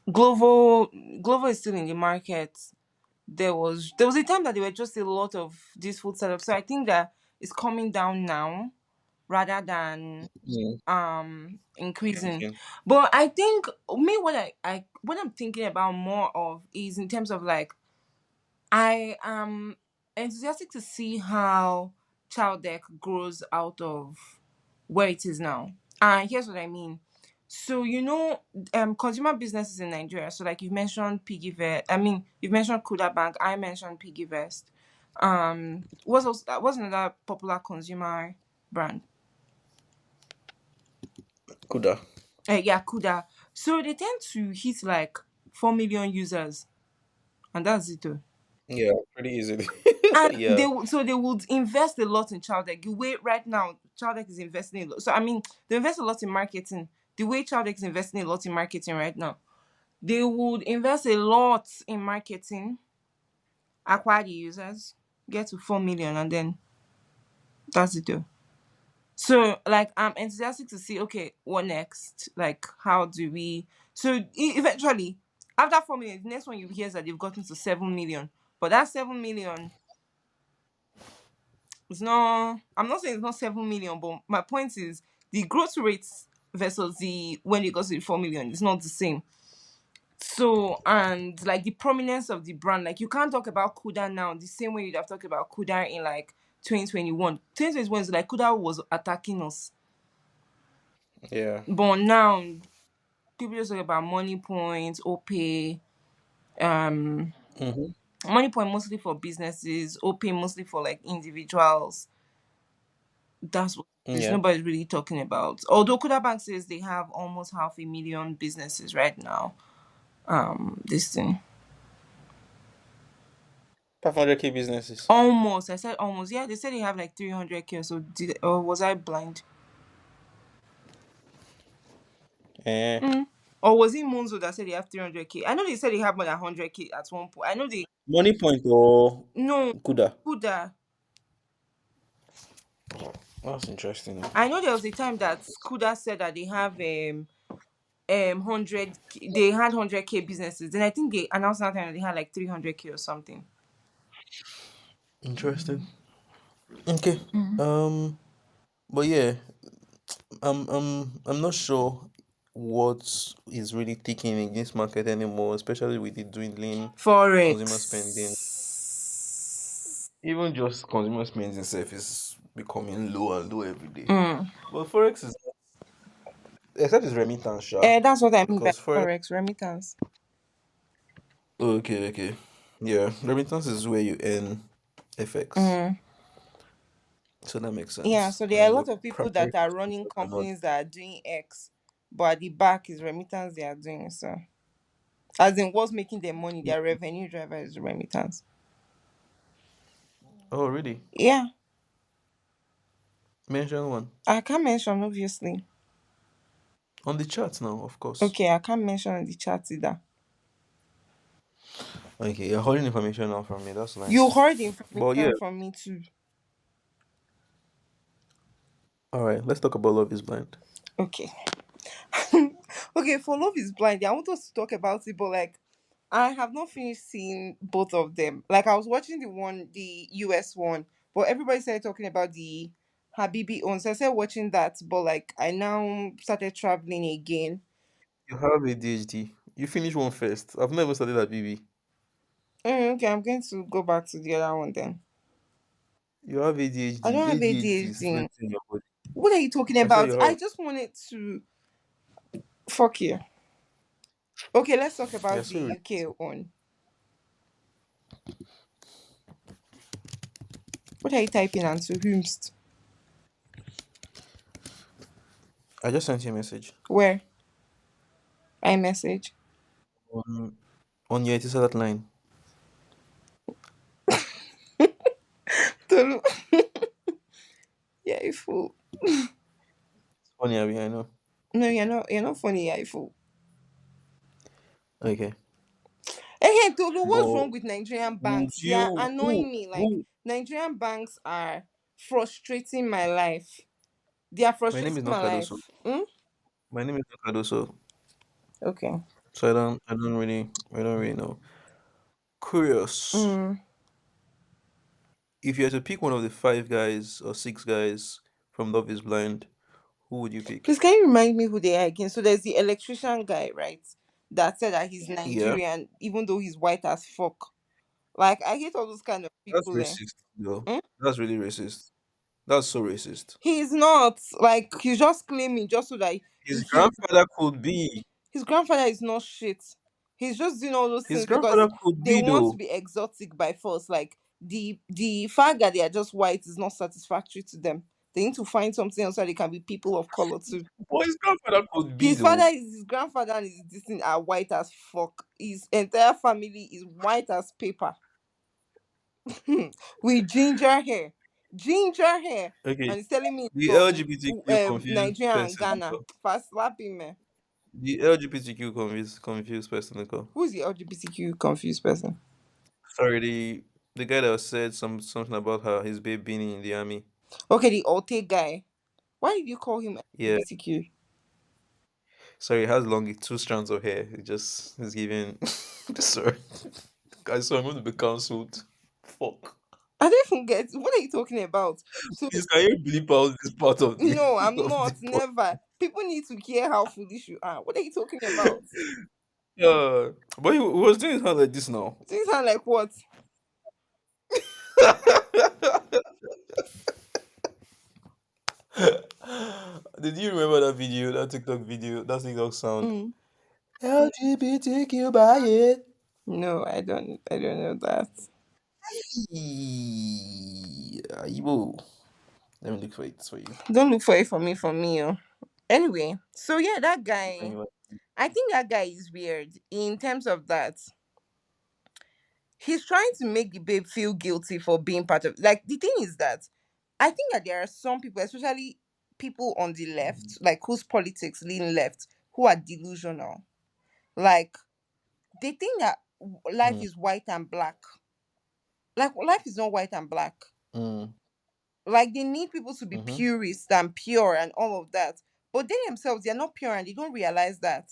Glovo. Glovo is still in the market. There was a time that there were just a lot of these food startups. So I think that it's coming down now. rather than Mm. increasing. Thinking. But I think me what I'm thinking about more of is in terms of like I am enthusiastic to see how child deck grows out of where it is now. And here's what I mean. So consumer businesses in Nigeria. So like you've mentioned Piggyvest. I mean, you've mentioned Kuda Bank. I mentioned Piggyvest. What's another popular consumer brand? Kuda. Yeah, Kuda. So they tend to hit like 4 million users, and that's it. Though. Yeah, pretty easily. And Yeah. they would invest a lot in Childek. The way right now Childek is investing a lot. So I mean, they invest a lot in marketing. The way Childek is investing a lot in marketing right now, they would invest a lot in marketing, acquire the users, get to 4 million, and then that's it. Though. So like I'm enthusiastic to see okay, what next? Like how do we? So eventually, after 4 million, the next one you hear is that they've gotten to 7 million. But that 7 million, it's not. I'm not saying it's not 7 million, but my point is the growth rates versus the when it goes to the 4 million is not the same. So and like the prominence of the brand, like you can't talk about Kuda now the same way you'd have talked about Kuda in like 2021. 2021 is like Kuda was attacking us, Yeah. but now people just talk about money points, OPay, um, Mm-hmm. money point mostly for businesses, OPay mostly for like individuals. That's what there's Yeah. nobody's really talking about. Although Kuda Bank says they have almost 500,000 businesses right now. This thing. 500K businesses. Almost. I said almost. Yeah, they said they have like 300K. So or was I blind? Eh. Mm. Or was it Monzo that said they have 300K? I know they said they have more than 100K at one point. I know they Money point or no Kuda. Kuda. That's interesting. I know there was a time that Kuda said that they have 100 they had 100K businesses. Then I think they announced that time that they had like 300K or something. Interesting. Okay. But yeah, I'm not sure what is really ticking in this market anymore, especially with the dwindling consumer spending. Forex. Even just consumer spending itself is becoming low and low every day. Mm. But forex is except it's remittance, sure. That's what I mean by Because forex. forex remittance. Okay, okay, yeah, remittance is where you earn FX, Mm. so that makes Yeah, sense. so there are a And the lot of people primary that are customers running are not. companies that are doing X, but at the back is remittance they are doing. So, as in what's making them money, their revenue driver is remittance. Oh, really? Yeah, Mention one I can't mention obviously. on the chart now, of course. Okay, I can't mention in the chat either. Okay, you're holding information now from me. That's You nice. heard But yeah, information from me too. all right. Let's talk about Love Is Blind. Okay. Okay, for Love is Blind, I want us to talk about it, but like I have not finished seeing both of them. Like I was watching the US one, but everybody started talking about the Habibi one. So I started watching that, but like I now started traveling again. You have ADHD. You finish one first. I've never studied at BB. Okay, I'm going to go back to the other one then. You have I don't ADHD. have ADHD is ADHD. plenty in your body. What are you talking I said about? you I have. just wanted to fuck you. Okay, let's talk Yeah, about the sorry. UK one. What are you typing and to whomst? I just sent you a message. Where? iMessage. On, on your Etisalat line. Tolu. Yeah, you fool. It's funny, Abby, I know. No, you're not. You're not funny. Yeah, you fool. Okay. Hey, Tolu, what's But wrong with Nigerian would banks? They are you annoying me. Like Nigerian banks are frustrating my life. They are my name frustrating is not my Cardoso. life. Hmm? My name is not Cardoso. Okay. So I don't really know. Curious. Mm. If you had to pick one of the five guys or six guys from Love Is Blind, who would you pick? Please, can you remind me who they are again? So there's the electrician guy, right? That said that he's Yeah, Nigerian, even though he's white as fuck. Like, I hate all those kind of that's people. Eh? racist, though. Hmm? That's really racist. That's so racist. He's not like he's just claiming just so that His he grandfather could be. his grandfather is not shit. He's just doing all those His things because grandfather could they be, want to though. be exotic by force. Like the fact that they are just white is not satisfactory to them. They need to find something else so they can be people of color too. But his grandfather could be, His father though. is his grandfather and his this thing are white as fuck. His entire family is white as paper. With ginger hair. Ginger hair. Okay, And he's telling me the from LGBTQ confused Nigeria and person. Ghana. Fast slapping me. The LGBTQ confused person. Who's the LGBTQ confused person? Sorry, the guy that said something about his babe being in the army. Okay, the Ote guy. Why did you call him Yeah, LGBTQ? sorry, it has long two strands of hair. It just is giving. Sorry, guys, so I'm going to be cancelled. Fuck. I don't even get what are you talking about? So Please, can you bleep out this part of the no, I'm of the not. pod? Never. People need to hear how foolish you are. What are you talking about? But he was doing his hand like this now. Things sound like what? Did you remember that video, that TikTok video, that TikTok sound? Mm. LGBTQ by it. No, I don't know that. Ibo. Let me look for it for you. Don't look for it for me. Oh. Anyway, so yeah, that guy. Anyway. I think that guy is weird in terms of that. He's trying to make the babe feel guilty for being part of. Like the thing is that I think that there are some people, especially people on the left, like whose politics lean left, who are delusional. Like they think that life Mm, is white and black. Like life is not white and black. mm, Like they need people to be mm-hmm. purist and pure and all of that. But they themselves, they're not pure and they don't realize that.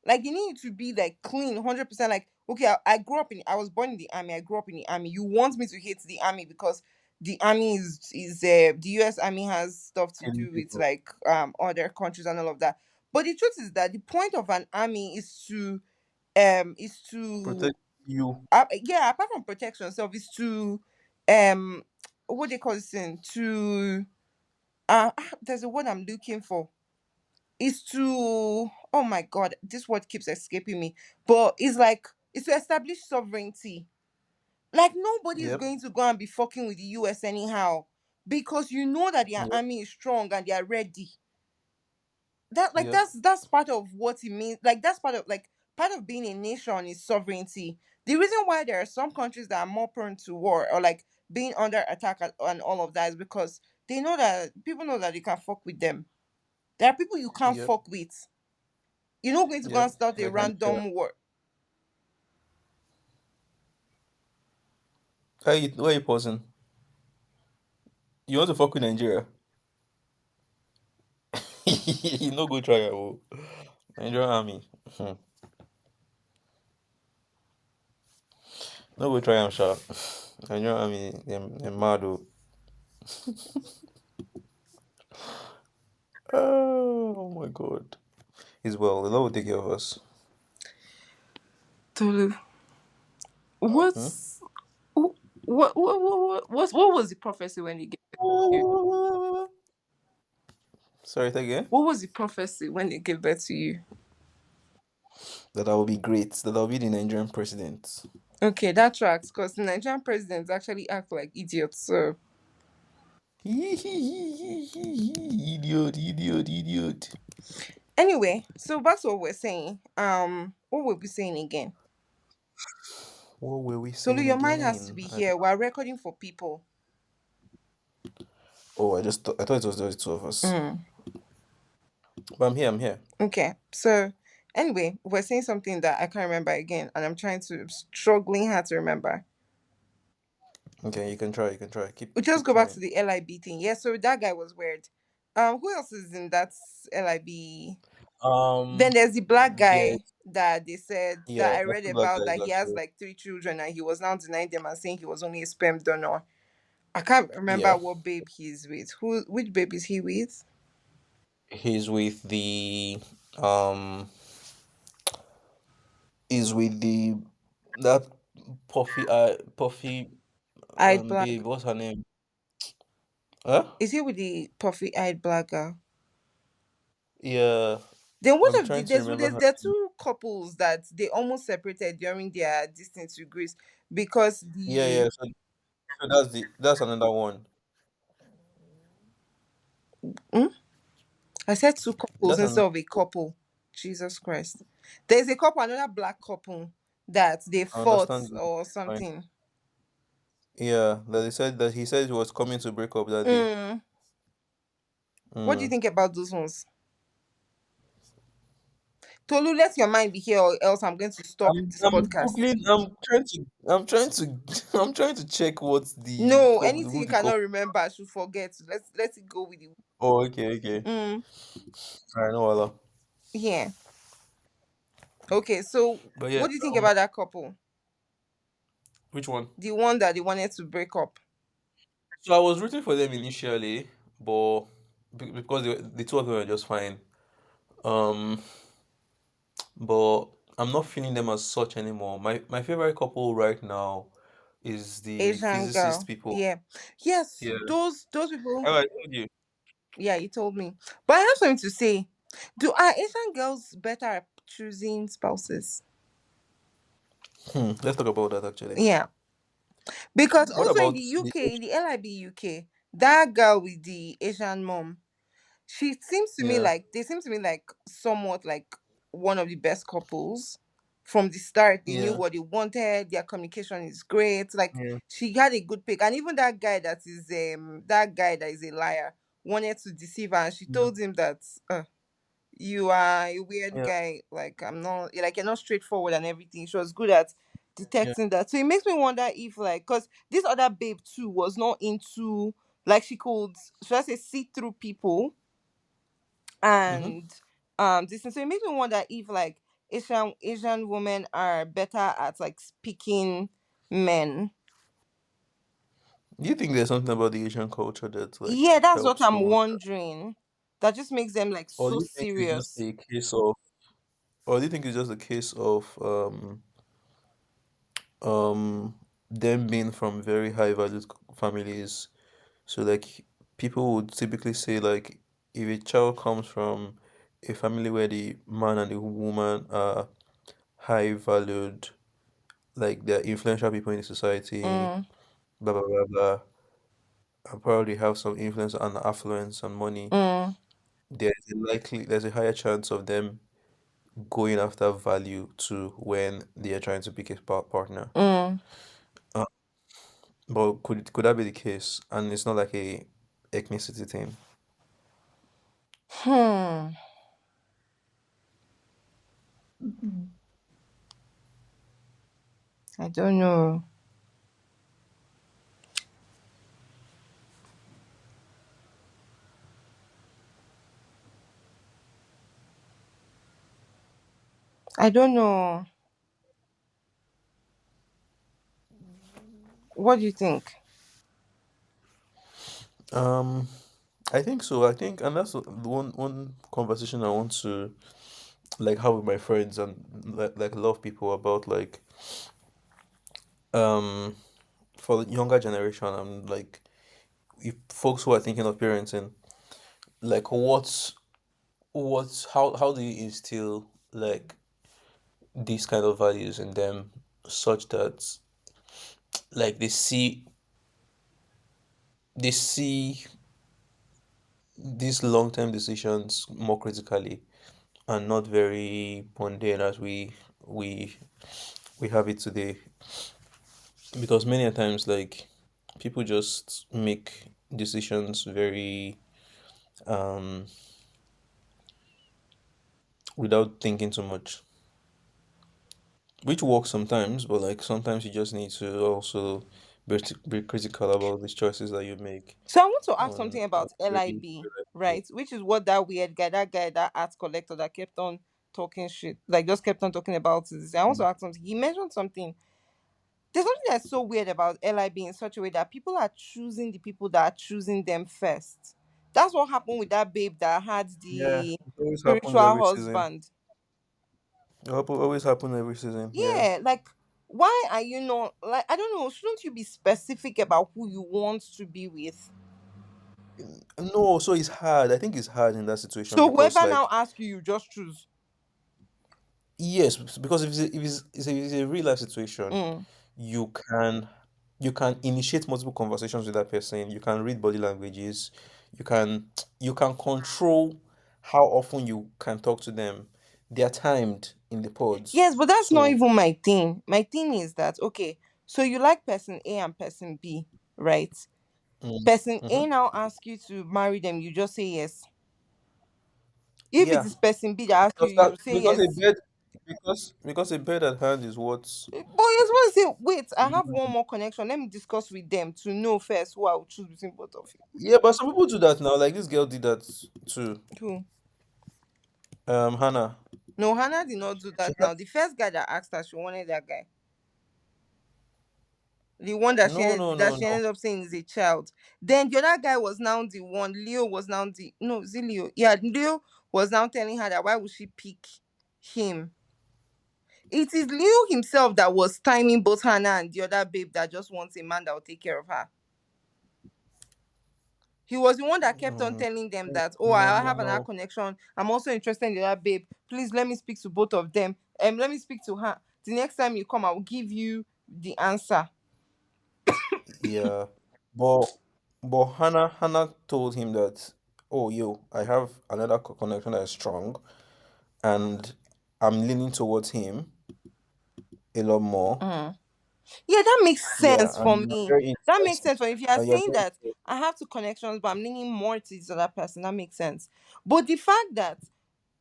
Like they need to be like clean, 100%. Like, okay, I grew up in, I was born in the army. I grew up in the army. You want me to hate the army because the army the U.S. Army has stuff to Killing do with people. like other countries and all of that. But the truth is that the point of an army is to Protect you. yeah, apart from protection itself, is to um what they call this thing to there's a word I'm looking for is to oh my god, this word keeps escaping me. But it's like it's to establish sovereignty. Like nobody is Yep. going to go and be fucking with the US anyhow. Because you know that their Yep. army is strong and they are ready. That like Yep. that's part of what it means. Like that's part of being a nation is sovereignty. The reason why there are some countries that are more prone to war or like being under attack and all of that is because they know that people know that they can fuck with them. There are people you can't Yep. fuck with. You're not going to go Yep. and start a Like Nigeria. random war. Why you pausing? You want to fuck with Nigeria? You no go try it. Oh. Nigerian army. Hmm. No go try am sha. Nigerian army, them mad oh. Oh my god. He's well. The Lord will take care of us. Tolu, Hmm? what's what was the prophecy when he gave birth to you? Sorry, say again. What was the prophecy when he gave birth to you? That I will be great. That I'll be the Nigerian president. Okay, that tracks because the Nigerian presidents actually act like idiots. So Idiot, idiot, idiot. anyway, so back to what we're saying. What were we saying again? What were we Tolu, saying your mind has to again? be here. We're recording for people. Oh, I thought it was just the two of us. Mm. But I'm here. I'm here. Okay, so anyway, we're saying something that I can't remember again, and I'm struggling hard to remember. Okay, you can try. You can try. We Keep just go back to trying. the LIB thing. Yeah, so that guy was weird. Who else is in that LIB? Um. Then there's the black Yeah. guy that they said Yeah. that I There's read two black about guys that he has actually. like three children and he was now denying them and saying he was only a sperm donor. I can't remember Yeah, what babe he's with. Which babe is he with? he's with um the that puffy Eyed black. babe. What's her name? Huh? Is he with the puffy eyed black girl? Yeah, Then what I'm of trying to remember her. there are two couples that they almost separated during their distance to Greece because Yeah, the yeah. So that's another one. Hmm? I said two couples That's instead another. of a couple. Jesus Christ. There's a couple, another black couple that they I fought understand. or Fine. something. Yeah, that he said he was coming to break up that day. Mm. What do you Mm. think about those ones? Tolu, let your mind be here or else I'm going to stop this I'm podcast. googling. I'm trying to check what's the No, anything who you the couple. cannot remember, I should forget. Let it go with you. Oh, okay, okay. Mm. I know, Allah. Yeah. Okay, so But yeah, what do you think about that couple? which one? The one that they wanted to break up. So I was rooting for them initially, but because the two of them were just fine. Um, but I'm not feeling them as such anymore. My favorite couple right now is the Asian physicist girl. people. Yeah. Yes, Yeah. those people. Oh, I told you. Yeah, you told me. But I have something to say. Do Are Asian girls better at choosing spouses? Let's talk about that actually. Yeah. Because What also in about the the UK, in the LIB UK, that girl with the Asian mom, she seems to me yeah, like they seem to me like somewhat like one of the best couples. From the start, they knew yeah, what they wanted, their communication is great. Like yeah, she had a good pick. And even that guy that is a liar wanted to deceive her and she yeah, told him that you are a weird yeah, guy. Like I'm not like you're not straightforward and everything. She was good at yeah. detecting that. So it makes me wonder if like because this other babe too was not into like she could should I say see through people Mm-hmm. and this so it makes me wonder if like Asian women are better at like speaking men. Do you think there's something about the Asian culture that like Yeah, that's what helps I'm promote that? wondering. That just makes them like Or do so you think it's just serious. a case of or do you think it's just a case of them being from very high valued families? So like people would typically say like if a child comes from a family where the man and the woman are high valued, like they're influential people in the society, Mm, blah blah blah blah, and probably have some influence and affluence and money, mm, there's a higher chance of them going after value too when they are trying to pick a partner. mm. Uh, but could that be the case? And it's not like a ethnicity thing. Hmm. I don't know. I don't know. What do you think? Um, I think so. I think, and that's the one conversation I want to like have with my friends and like a lot of people about like um for the younger generation and like if folks who are thinking of parenting, like how do you instill like these kind of values in them such that like they see these long-term decisions more critically and not very mundane as we we have it today, because many a times like people just make decisions very um without thinking too much, which works sometimes, but like sometimes you just need to also be critical about these choices that you make So I want to ask on something about very, LIB, right? Which is what that weird guy, that art collector that kept on talking shit, like just kept on talking about this. I want to ask something. He mentioned something There's something that's so weird about LIB in such a way that people are choosing the people that are choosing them first. That's what happened with that babe that had Yeah, the it always happens spiritual every season. husband. Always happen every season. Yeah. Yeah, like why are you not like, I don't know, shouldn't you be specific about who you want to be with? No, so it's hard. I think it's hard in that situation So because, whoever now like, asks you, you just choose. yes, because if it's a real life situation, Mm. you can you can initiate multiple conversations with that person. You can read body languages. You can you can control how often you can talk to them. They are timed in the pods, Yes, but that's not so even my thing. My thing is that okay, so you like person A and person B, right? Person A mhm. now asks you to marry them, you just say yes. If it Yeah, is person B that asks you, because that you say because a yes. bed because a bed at hand is what. But you're supposed to say, wait, I have one more connection. Let me discuss with them to know first who I will choose between both of Yeah, but some people do that now. Like this girl did that too. you. Who? Hannah. No, Hannah did not do She that had now. The first guy that asked her, she wanted that guy. The one that no, no, no, she no. ended up saying is a child. Then the other guy was now the one. Leo was now the no, is it Leo? Yeah, Leo was now telling her that why would she pick him? It is Leo himself that was timing both Hannah and the other babe that just wants a man that will take care of her. He was the one that kept on Mm, telling them that, oh, no, I no, have another no. connection. I'm also interested in the other babe. Please let me speak to both of them. Let me speak to her. The next time you come, I will give you the answer. Yeah, but Hannah told him that, oh, yo, I have another connection that is strong, and I'm leaning towards him a lot more. Mm. Yeah, that makes Yeah, sense for and you're me. very That makes interested. sense for me. If you are And you're saying very that I have two connections, but I'm leaning more to this other person, that makes sense. But the fact that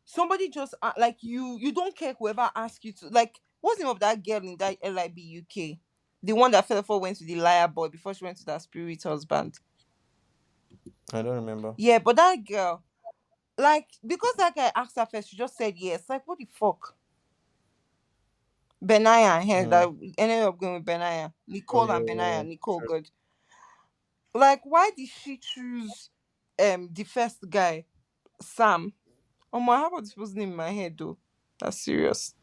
somebody just like you don't care whoever asks you to, like, what's the name of that girl in that LIB UK, the one that fell for went to the liar boy before she went to that spirit husband. I don't remember. Yeah, but that girl, like, because that guy asked her first, she just said yes. Like, what the fuck? Benaya, Mm. that ended up going with Benaya. Oh Nicole yeah, and yeah, Benaya. yeah. Nicole, True. good. Like, why did she choose the first guy, Sam? Oh my, how about this was name in my head though? That's serious.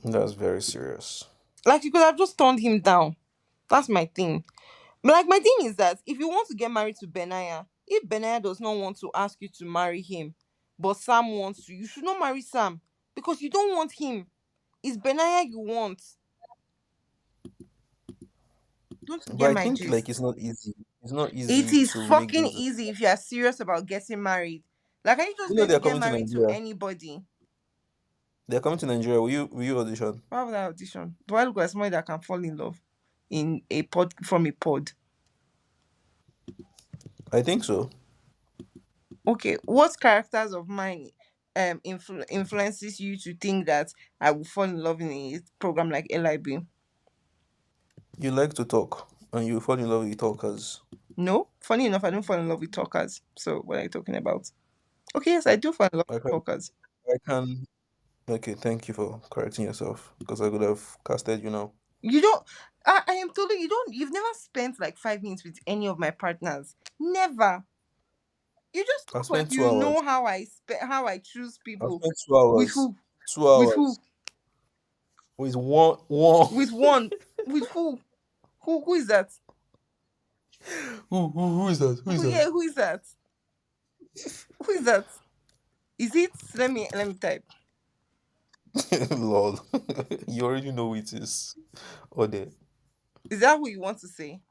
That's very serious. Like, you could have just turned him down. That's my thing. But like, my thing is that if you want to get married to Benaya, if Benaya does not want to ask you to marry him, but Sam wants to, you should not marry Sam because you don't want him. It's Benaya you want. Don't you But get I my think like gist? It's not It easy is to make fucking those. easy if you are serious about getting married. Like, are you just going They're to get coming to married to Nigeria. anybody? They're coming to Nigeria. Will you audition? Why would I audition? Do I look like somebody that can fall in love in a pod from a pod? I think so. Okay, what characters of mine influences you to think that I will fall in love in a program like LIB? You like to talk, and you fall in love with talkers. No, funny enough, I don't fall in love with talkers. So what are you talking about? Okay, yes, I do fall in love I with can. talkers. I can. Okay, thank you for correcting yourself because I could have casted you now. You don't. I am telling you, don't. You've never spent like 5 minutes with any of my partners. Never. You just I talk like spent two you hours. know how I choose I people. spent two With hours. who? 2 hours With who? with one. With one. With who? Who is that? Who is that? Who is Who, that? yeah, who is that? Who is that? Is it? Let me type. Lol. You already know who it is. Or there. Is that who you want to say?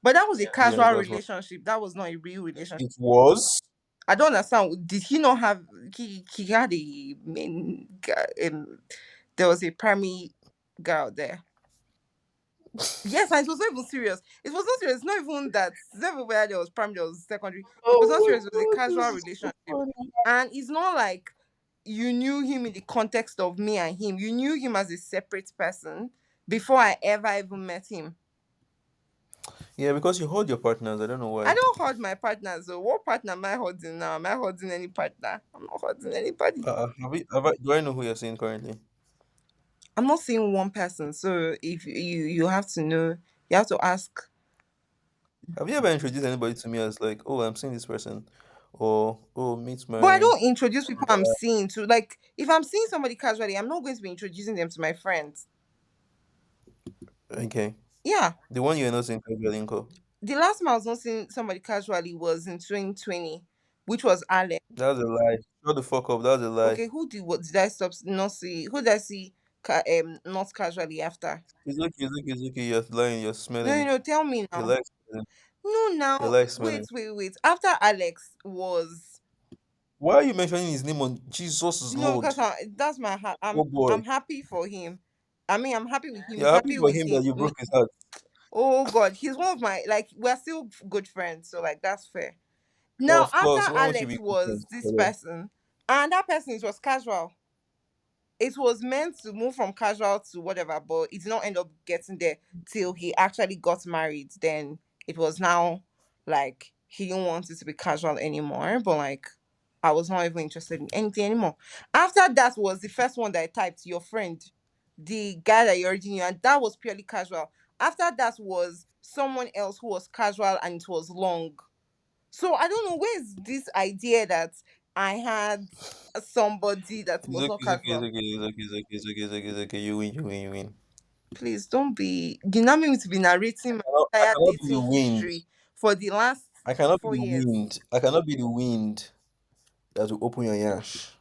But that was a Yes, casual that's what relationship. That was not a real relationship. it was. I don't understand. Did he not have? He had a main guy. There was a primary girl there. Yes, and it was not even serious. It was not serious. It's not even that. It's not even where there was primary, there was secondary. It was not Oh serious. It was a my god, this casual is so relationship, funny. and it's not like you knew him in the context of me and him. You knew him as a separate person before I ever even met him. Yeah, because you hold your partners. I don't know I why. don't hold my partners. So what partner am I holding now? Am I holding any partner? I'm not holding anybody. Do I know who you're seeing currently? I'm not saying one person. So if you have to know, you have to ask. Have you ever introduced anybody to me as like, oh, I'm seeing this person, or oh, meet But I my don't introduce people I'm seeing to. Like, if I'm seeing somebody casually, I'm not going to be introducing them to my friends. okay, Yeah. the one you're not saying Linko. The last time I was not seeing somebody casually was in 2020, which was Alex. That's a lie. Shut the fuck up. That's a lie. Okay, who did what did I stop not see? Who did I see not casually after? It's okay. It's okay. It's okay. You're lying. You're No, no, smelling. no, tell me You now. like smelling. No, You now, like wait, smelling. wait, wait. After Alex was Why are you mentioning his name on Jesus is no, Lord? because that's my Oh boy. I'm happy for him. I mean, I'm happy with him. You're He's happy happy for with him him. that you broke his heart. Oh God, he's one of my like we're still good friends, so like that's fair. Well, Now of after course. Why won't you Alex be was content? this person, and that person it was casual. It was meant to move from casual to whatever, but it did not end up getting there till he actually got married. Then it was now like he didn't want it to be casual anymore, but like I was not even interested in anything anymore. After that was the first one that I typed, your friend, the guy that you already knew, and that was purely casual. After that was someone else who was casual and it was long. So I don't know where's this idea that I had somebody that It's was okay. not It's okay. It's casual. okay. It's okay. It's okay. It's okay. It's okay. It's okay. You win. You win. You win. Please don't be. You not me to be narrating my I entire cannot be the dating wind. history for the last I cannot be 4 years. I cannot be the wind that will open your yash.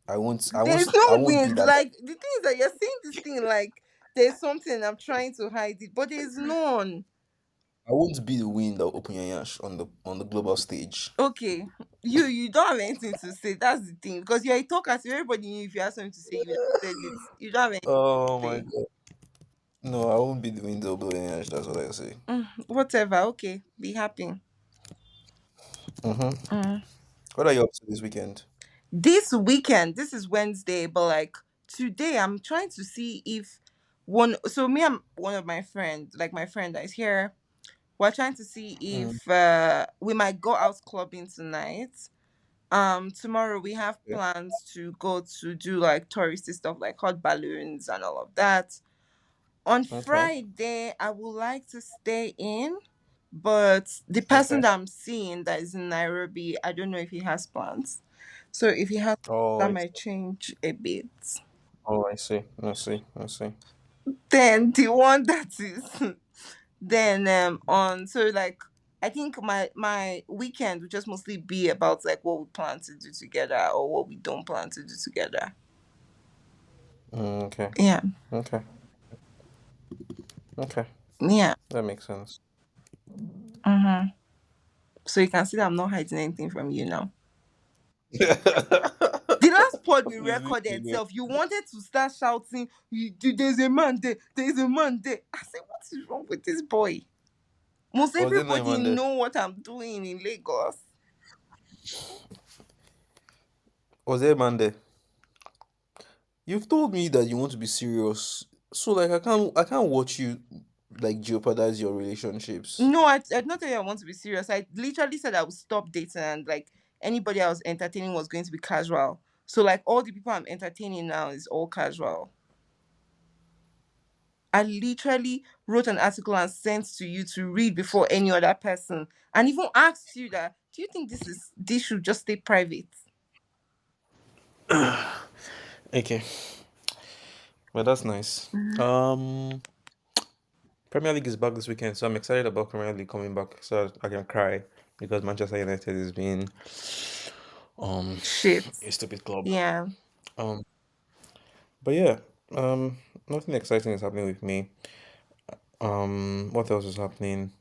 I won't. I won't. There's I no won't be wind. that guy. Like the thing is that you're saying this thing like there's something I'm trying to hide it, but there's none. I won't be the wind that will open your yash on the global stage. Okay, you don't have anything to say. That's the thing because you're a talker. So everybody knew if you have something to say, you would have said it. You don't have anything Oh to my say. god. No, I won't be the wind that will blow your yash. That's what I say. Whatever. Okay, be happy. Mm-hmm. Mm. What are you up to this weekend? This weekend, this is Wednesday, but like today, I'm trying to see if one. So me and one of my friends, like my friend that is here, we're trying to see Mm, if we might go out clubbing tonight. Tomorrow we have okay. plans to go to do like touristy stuff like hot balloons and all of that. On Okay. Friday, I would like to stay in, but the person Okay. that I'm seeing that is in Nairobi, I don't know if he has plans. So if he has, Oh, that I see. might change a bit. Oh, I see. I see. I see. Then the one that is then on so like I think my weekend would just mostly be about like what we plan to do together or what we don't plan to do together. Okay. Yeah. Okay. Okay. Yeah. That makes sense. Mm-hmm. So you can see that I'm not hiding anything from you now. The last pod we Please leave recorded me alone. itself, you wanted to start shouting, there's a man there, there's a man there. I said, what is wrong with this boy? Must Was there no everybody man there? know what I'm doing in Lagos? Was there a man there? You've told me that you want to be serious. So like I can't watch you like jeopardize your relationships. No, I not tell you I want to be serious. I literally said I would stop dating and like anybody I was entertaining was going to be casual. So like all the people I'm entertaining now is all casual. I literally wrote an article and sent to you to read before any other person, and even asked you that. Do you think this should just stay private? Okay. Well, that's nice. Premier League is back this weekend, so I'm excited about Premier League coming back so I can cry because Manchester United is being um Shit. a stupid club. Yeah. Um but yeah, nothing exciting is happening with me. What else is happening?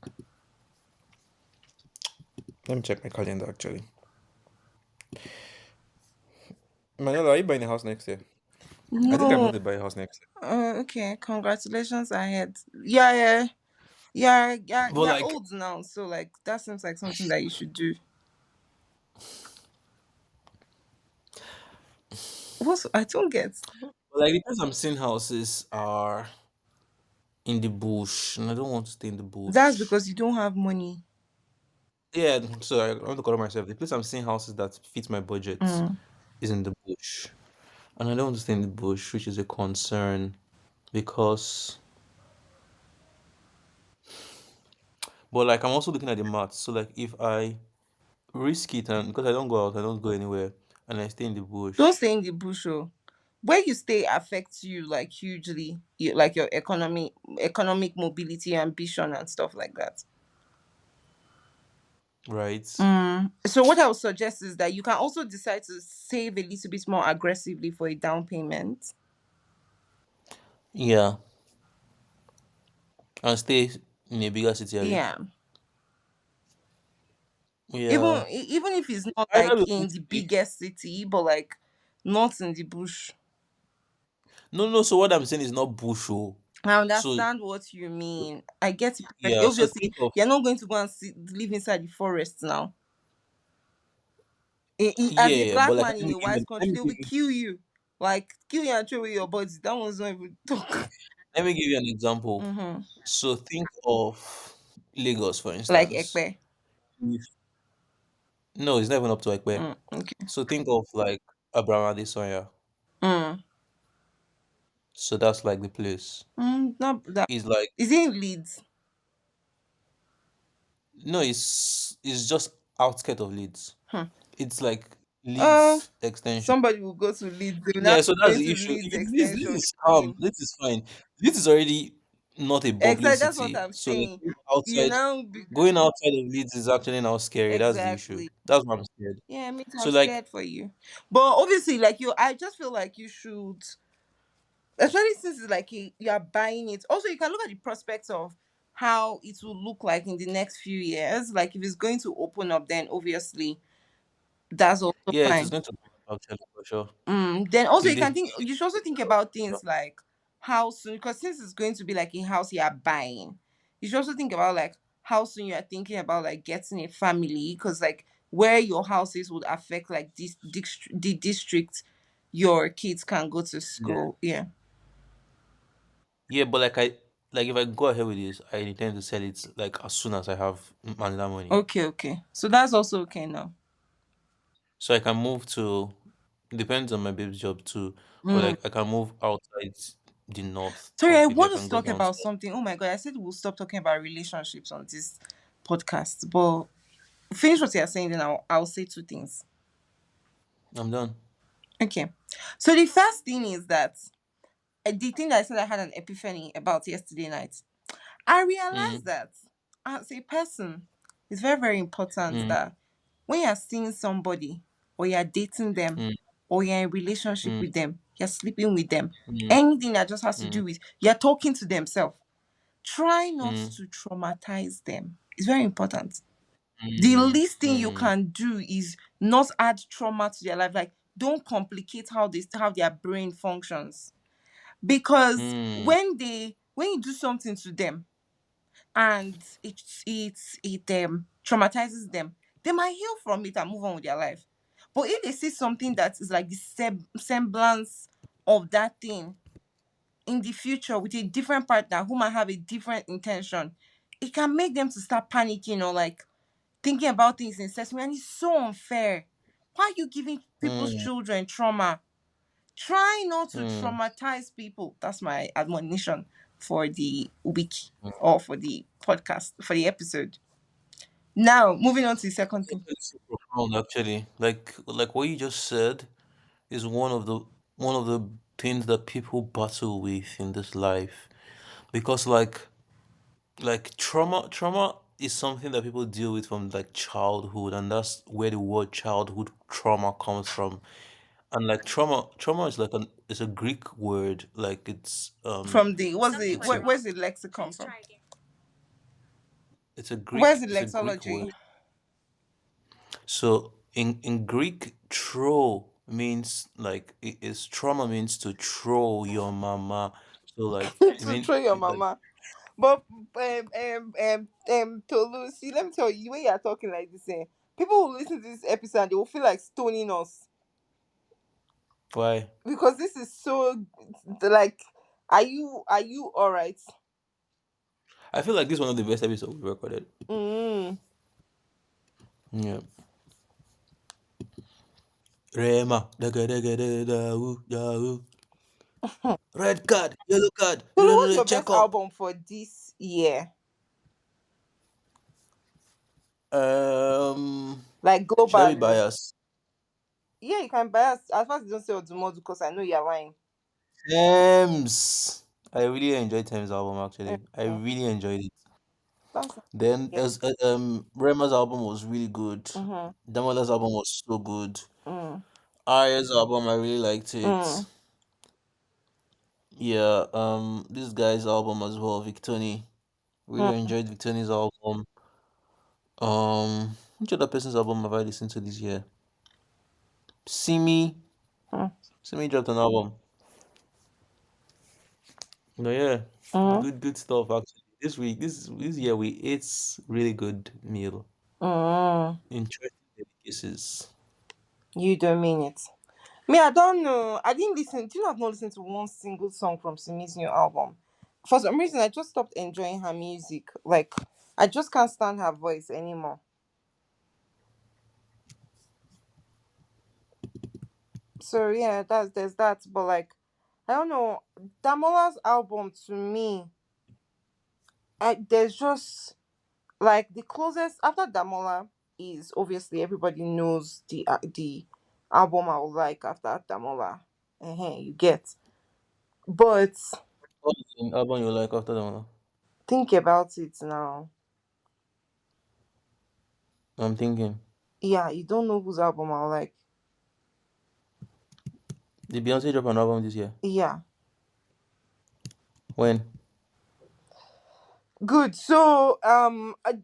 Let me check my calendar actually. Manila, are you buying a house next year? I think I'm No. going to buy a house next year. Okay. Congratulations ahead. Yeah, yeah. Yeah, yeah, But you're like old now, so like that seems like something that you should do. What I don't get. like the place I'm seeing houses are in the bush, and I don't want to stay in the That's bush. because you don't have money. Yeah, so I want to call myself. The place I'm seeing houses that fit my budget Mm. is in the bush. And I don't want to stay in the bush, which is a concern because, but like I'm also looking at the maths. So like if I risk it and because I don't go out, I don't go anywhere, and I stay in the Don't bush. stay in the bush. Oh. Where you stay affects you like hugely, like your economic mobility, ambition, and stuff like that. Right? So what I would suggest is that you can also decide to save a little bit more aggressively for a down payment. Yeah, and stay in a bigger city, Abby. Yeah. Yeah, Even if it's not either like will in need the to be. biggest city, but like not in the bush. No, no. So what I'm saying is not bush. Oh. I So understand what you mean. I get it perfectly. yeah, so Obviously, think of you're not going to go and live inside the forest now. yeah, As a yeah. But black like man in a let white me country, they give will you kill you. Like kill you and throw away your body. That one's not even talk. let me give you an example. Mm-hmm. So think of Lagos, for Like instance. Ekpe. If, no, it's not even up to like where. Okay. So think of like Abraham Adesanya. Mm. So that's like the place. Not that. It's like Is it in Leeds? no, it's just outskirt of Leeds. Hmm. It's like Uh, Leeds extension. somebody will go to Leeds. They will Yeah, not so go that's the into issue. Leeds This extension. is calm. This is fine. This is already not a bubbling Exactly. That's what city. I'm So like saying. You outside now going outside of Leeds is actually now scary. That's the issue. exactly. That's what I'm scared. Yeah, me too. So I'm like scared for you. But obviously, like you, I just feel like you should, especially since it's like you are buying it. Also, you can look at the prospects of how it will look like in the next few years. Like if it's going to open up, then obviously that's also yeah, it is fine. going to actually for sure. Then also If you they can think you should also think about things like how soon, because since it's going to be like a house you are buying, you should also think about like how soon you are thinking about like getting a family, because like where your house is would affect like the district your kids can go to yeah. school. Yeah. Yeah, but like if I go ahead with this, I intend to sell it like as soon as I have another money. Okay, okay. So that's also okay now. So I can move to depends on my baby's job too. But Mm. like I can move outside the north Sorry, I completely. I want us can to go talk down about south. something. Oh my god, I said we'll stop talking about relationships on this podcast, but finish what you're saying, then I'll say two things. I'm done. Okay. So the first thing is that the thing that I said I had an epiphany about yesterday night. I realized Mm, that as a person, it's very, very important mm, that when you're seeing somebody or you're dating them mm, or you're in a relationship mm, with them, you're sleeping with them, mm, anything that just has to mm, do with you're talking to themselves, try not mm, to traumatize them. It's very important. The mm, least thing you mm, can do is not add trauma to their life. Like don't complicate how their brain functions, because mm, when you do something to them and it traumatizes them, they might heal from it and move on with their life. But if they see something that is like the semblance of that thing in the future with a different partner who might have a different intention, it can make them to start panicking or like thinking about things incessantly, and it's so unfair. Why are you giving people's mm, children trauma? Try not to mm. traumatize people. That's my admonition for the week Mm. or for the podcast, for the episode. Now, moving on to the second thing. It's so profound actually. Like what you just said is one of the things that people battle with in this life. Because like trauma is something that people deal with from like childhood, and that's where the word childhood trauma comes from. And like trauma is like it's a Greek word, like From the what's the it's a where's the lexicon from? it's a Where's Greek the it's a Greek lexology? word. So in Greek, throw means like it is trauma means to throw your mama. So like it To mean throw your like mama. But Tolu, see, let me tell you, the way you're talking like this, people will listen to this episode and they will feel like stoning us why? because this is so like, are you all right? I feel like this is one of the best episodes we recorded. Mm. Yeah. Rema, daga daga da da woo da woo. Red card, yellow card, Tolu, what's your check best up. album for this year? Um, Like should I be globally. biased? Yeah, you can bias as far as you don't say Odumodu because I know you're lying. Thames. I really enjoyed Thames album actually. I Okay. really enjoyed it. That's Then yeah. Rema's album was really good. Mm-hmm. Damola's album was so good. Mm. Arya's album I really liked it. Mm. Yeah, this guy's album as well, Victoni. Really Mm. enjoyed Victoni's album. Which other person's album have I listened to this year? Simi. Mm. Simi dropped an album. No, yeah, Mm. good stuff actually. This week, this year, we ate really good meal. Mm. Interesting delicacies. You don't mean it. Me, I don't know. I didn't listen. Do you know I've not listened to one single song from Simi's new album? For some reason, I just stopped enjoying her music. Like, I just can't stand her voice anymore. So yeah, there's that. But like, I don't know. Damola's album to me, there's just like the closest after Damola is obviously everybody knows the album I would like after Damola. You get. But What is the album you like after that one? think about it now. I'm thinking. Yeah, you don't know whose album I like. Did Beyonce drop an album this year? Yeah. When? Good. So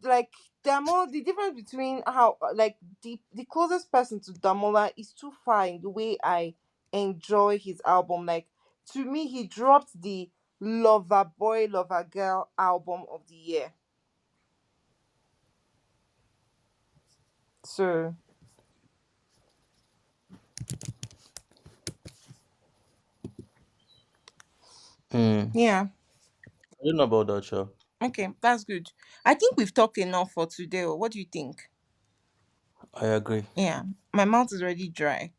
like Damola, the difference between how like the closest person to Damola is too far in the way I enjoy his album. Like to me, he dropped the Lover Boy, Lover Girl album of the year. So Hmm. yeah. I don't know about that, sure. Okay, that's good. I think we've talked enough for today. What do you think? I agree. Yeah, my mouth is already dry.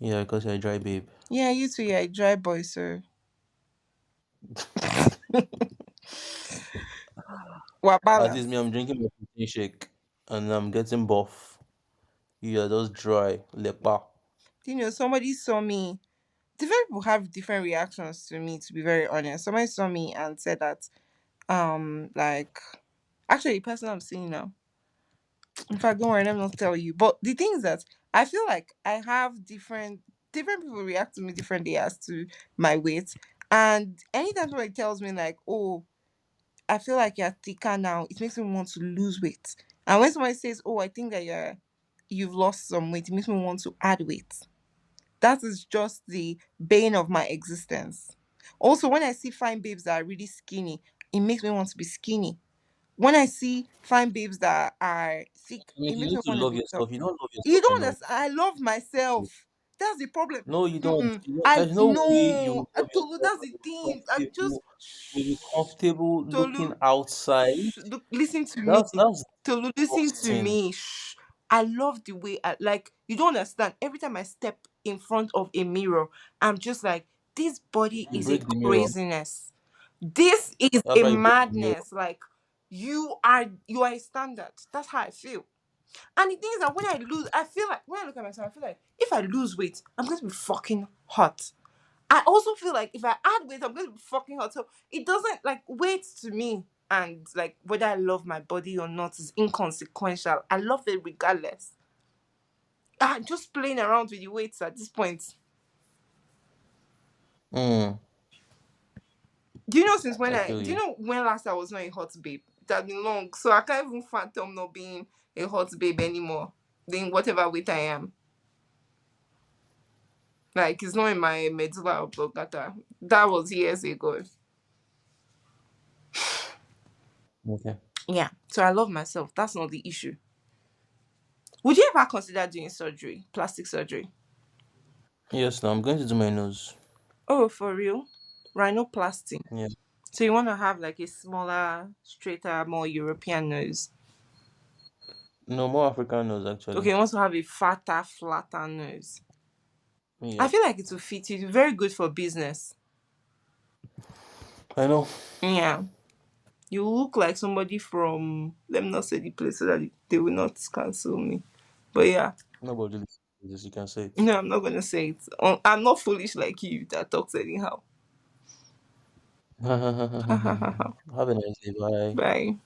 Yeah, because you're a dry babe. Yeah, you too. You're a dry boy, so we're At least me, balanced. I'm drinking my protein shake and I'm getting buff. You are just dry. Lepa. Somebody saw me. Different people have different reactions to me. To be very honest, somebody saw me and said that, like, actually, the person I'm seeing now. In fact, don't worry, let me not tell you. But the thing is that I feel like I have different people react to me differently as to my weight. And anytime somebody tells me like, "Oh, I feel like you're thicker now," it makes me want to lose weight. And when somebody says, "Oh, I think that you've lost some weight," it makes me want to add weight. That is just the bane of my existence. Also, when I see fine babes that are really skinny, it makes me want to be skinny. When I see fine babes that are thick, I mean, it you makes me need to want to love be tall. yourself. You don't love You yourself don't enough. understand. I love myself. That's the problem. No, you don't. Mm-mm. You don't. I There's no way you know. will love Tolu, yourself that's and the thing. I'm just you'll be comfortable looking Tolu. outside. Look, listen to me. That's Tolu, listen to disgusting. me. Shh. I love the way I like. You don't understand. Every time I step in front of a mirror, I'm just like, this body You is a break the mirror. craziness. This is That's a why you break the mirror. madness. Like you are a standard. That's how I feel. And the thing is that when I lose, I feel like when I look at myself, I feel like if I lose weight, I'm going to be fucking hot. I also feel like if I add weight, I'm going to be fucking hot. So it doesn't like weight to me, and like whether I love my body or not is inconsequential. I love it regardless. I'm just playing around with the weights at this point. Mm, Do you know since when I I feel do you you. know when last I was not a hot babe? It has been long. So I can't even fathom not being a hot babe anymore. Then whatever weight I am. Like it's not in my medulla oblongata. That was years ago. Okay. Yeah. So I love myself. That's not the issue. Would you ever consider doing surgery, plastic surgery? Yes, now I'm going to do my nose. Oh, for real? Rhinoplasty. Yeah. So you want to have like a smaller, straighter, more European nose? No, more African nose Okay, actually. you want to have a fatter, flatter nose. I Yep. feel like it will fit you. It's very good for business. I know. Yeah. You look like somebody from, let me not say the place so that they will not cancel me. But yeah, Nobody listens to this. You can say it. no, I'm not gonna say it. I'm not foolish like you that talks anyhow. Have a nice day. Bye. Bye.